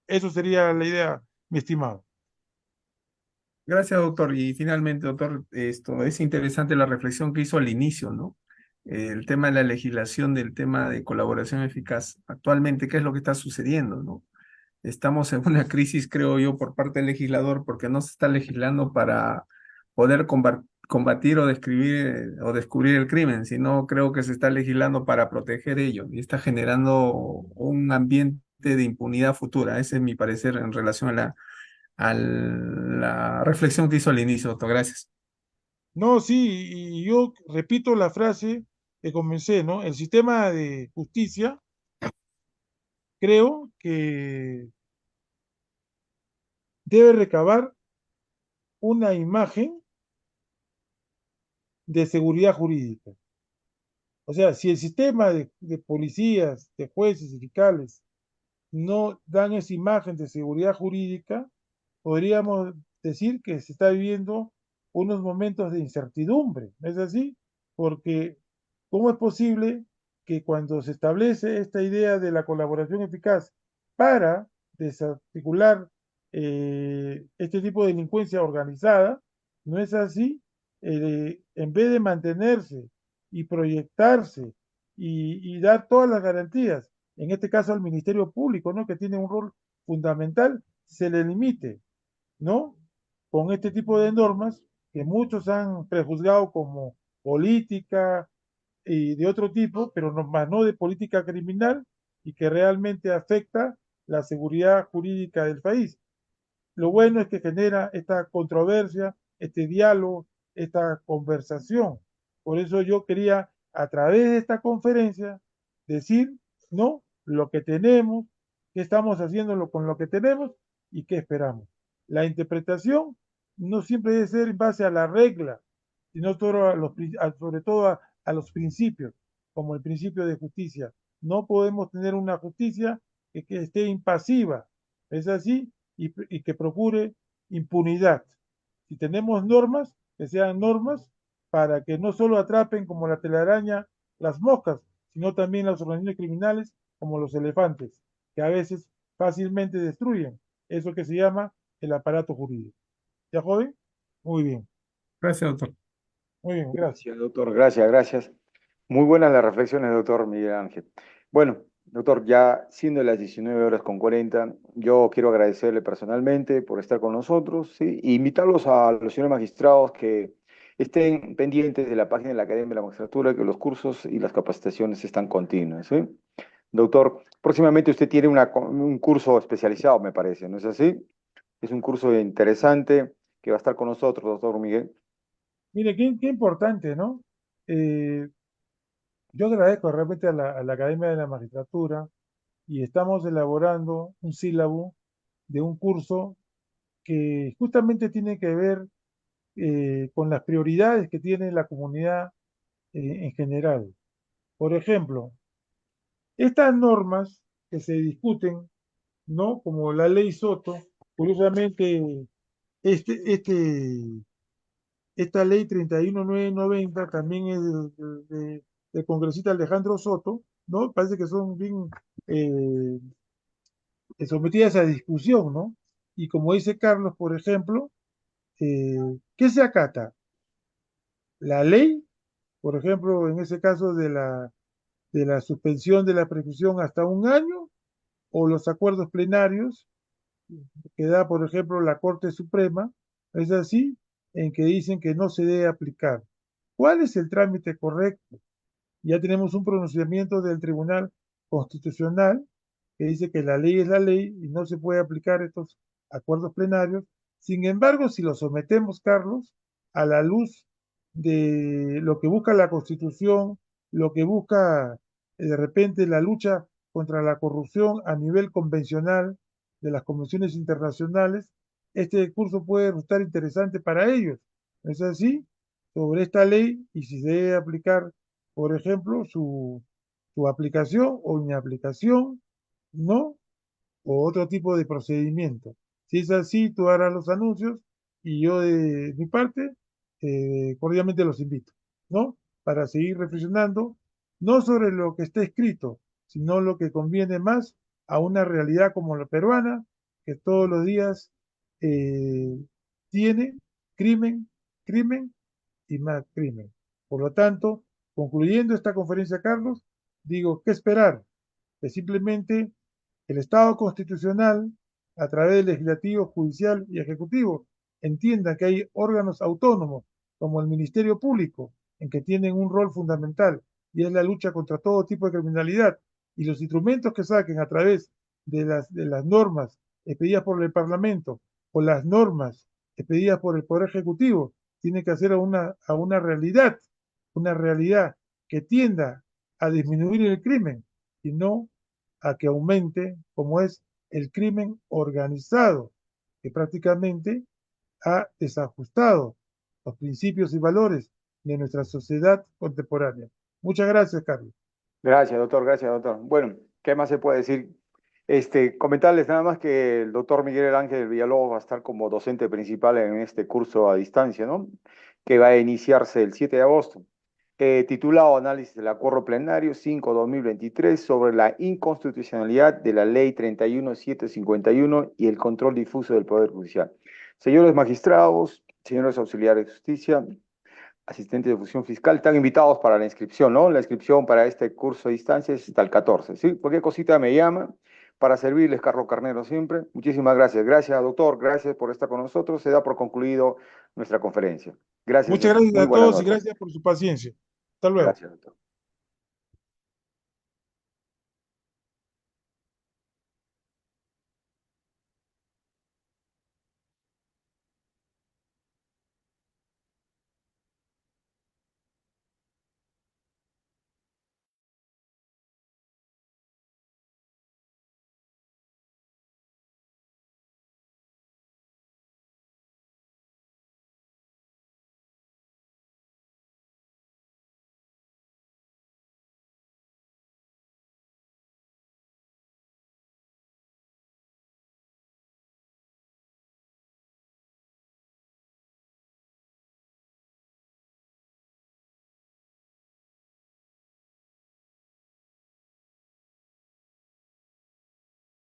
[SPEAKER 3] Eso sería la idea, mi estimado.
[SPEAKER 5] Gracias, doctor. Y finalmente, doctor, esto es interesante la reflexión que hizo al inicio, ¿no? El tema de la legislación del tema de colaboración eficaz. Actualmente, ¿qué es lo que está sucediendo, no? Estamos en una crisis, creo yo, por parte del legislador, porque no se está legislando para poder combatir o describir o descubrir el crimen, sino creo que se está legislando para proteger ello y está generando un ambiente de impunidad futura. Ese es mi parecer en relación a la reflexión que hizo al inicio, doctor. Gracias.
[SPEAKER 3] No, sí, y yo repito la frase que comencé, ¿no? El sistema de justicia creo que debe recabar una imagen de seguridad jurídica. O sea, si el sistema de policías, de jueces y fiscales no dan esa imagen de seguridad jurídica, podríamos decir que se está viviendo unos momentos de incertidumbre, ¿no es así? Porque ¿cómo es posible que cuando se establece esta idea de la colaboración eficaz para desarticular este tipo de delincuencia organizada, no es así? En vez de mantenerse y proyectarse y dar todas las garantías, en este caso al Ministerio Público, ¿no? Que tiene un rol fundamental, se le limite, ¿no? Con este tipo de normas que muchos han prejuzgado como política y de otro tipo, pero no, más no de política criminal y que realmente afecta la seguridad jurídica del país. Lo bueno es que genera esta controversia, este diálogo, esta conversación. Por eso yo quería, a través de esta conferencia, decir, ¿no? Lo que tenemos, qué estamos haciendo con lo que tenemos y qué esperamos. La interpretación no siempre debe ser en base a la regla, sino sobre todo a los principios, como el principio de justicia. No podemos tener una justicia que esté impasiva. ¿Es así? Y que procure impunidad. Si tenemos normas, que sean normas para que no solo atrapen como la telaraña las moscas, sino también las organizaciones criminales como los elefantes, que a veces fácilmente destruyen eso que se llama el aparato jurídico. ¿Ya, joven? Muy bien.
[SPEAKER 5] Gracias, doctor.
[SPEAKER 3] Muy bien, gracias.
[SPEAKER 1] Gracias, doctor. Gracias, gracias. Muy buenas las reflexiones, doctor Miguel Ángel. Bueno, doctor, ya siendo las 19:40, yo quiero agradecerle personalmente por estar con nosotros, ¿sí? E invitarlos a los señores magistrados que estén pendientes de la página de la Academia de la Magistratura, que los cursos y las capacitaciones están continuas, ¿sí? Doctor, próximamente usted tiene un curso especializado, me parece, ¿no es así? Es un curso interesante que va a estar con nosotros, doctor Miguel.
[SPEAKER 3] Mire, qué importante, ¿no? Eh, yo agradezco realmente a la Academia de la Magistratura y estamos elaborando un sílabo de un curso que justamente tiene que ver con las prioridades que tiene la comunidad en general. Por ejemplo, estas normas que se discuten, ¿no? Como la ley Soto, curiosamente, esta ley 31990 también es del congresista Alejandro Soto, ¿no? Parece que son bien eh, sometidas a discusión, ¿no? Y como dice Carlos, por ejemplo, ¿qué se acata? La ley, por ejemplo, en ese caso de la suspensión de la prescripción hasta un año, o los acuerdos plenarios que da, por ejemplo, la Corte Suprema, es así, en que dicen que no se debe aplicar. ¿Cuál es el trámite correcto? Ya tenemos un pronunciamiento del Tribunal Constitucional que dice que la ley es la ley y no se puede aplicar estos acuerdos plenarios. Sin embargo, si lo sometemos, Carlos, a la luz de lo que busca la Constitución, lo que busca de repente la lucha contra la corrupción a nivel convencional de las convenciones internacionales, este curso puede resultar interesante para ellos. ¿Es así? Sobre esta ley y si se debe aplicar, por ejemplo, su aplicación o inaplicación, ¿no? O otro tipo de procedimiento. Si es así, tú harás los anuncios y yo de mi parte cordialmente los invito, ¿no? Para seguir reflexionando, no sobre lo que está escrito, sino lo que conviene más a una realidad como la peruana, que todos los días eh, tiene crimen, crimen y más crimen. Por lo tanto, concluyendo esta conferencia, Carlos, digo, ¿qué esperar? Que simplemente el Estado constitucional, a través del legislativo, judicial y ejecutivo, entienda que hay órganos autónomos, como el Ministerio Público, en que tienen un rol fundamental, y es la lucha contra todo tipo de criminalidad, y los instrumentos que saquen a través de las normas expedidas por el Parlamento o las normas expedidas por el Poder Ejecutivo, tiene que hacer a una realidad que tienda a disminuir el crimen y no a que aumente, como es el crimen organizado, que prácticamente ha desajustado los principios y valores de nuestra sociedad contemporánea. Muchas gracias, Carlos.
[SPEAKER 1] Gracias, doctor. Gracias, doctor. Bueno, ¿qué más se puede decir? Comentarles nada más que el doctor Miguel Ángel Villalobos va a estar como docente principal en este curso a distancia, ¿no? Que va a iniciarse el 7 de agosto, titulado Análisis del Acuerdo Plenario 5/2023 sobre la inconstitucionalidad de la Ley 31751 y el control difuso del Poder Judicial. Señores magistrados, señores auxiliares de justicia, asistentes de función fiscal, están invitados para la inscripción, ¿no? La inscripción para este curso de distancia es hasta el 14, ¿sí? Cualquier cosita me llama para servirles, Carlos Carnero, siempre. Muchísimas gracias. Gracias, doctor. Gracias por estar con nosotros. Se da por concluido nuestra conferencia. Gracias.
[SPEAKER 3] Muchas gracias
[SPEAKER 1] Muy
[SPEAKER 3] a
[SPEAKER 1] buenas
[SPEAKER 3] todos y
[SPEAKER 1] noches.
[SPEAKER 3] gracias por su paciencia. Hasta luego.
[SPEAKER 1] Gracias, doctor.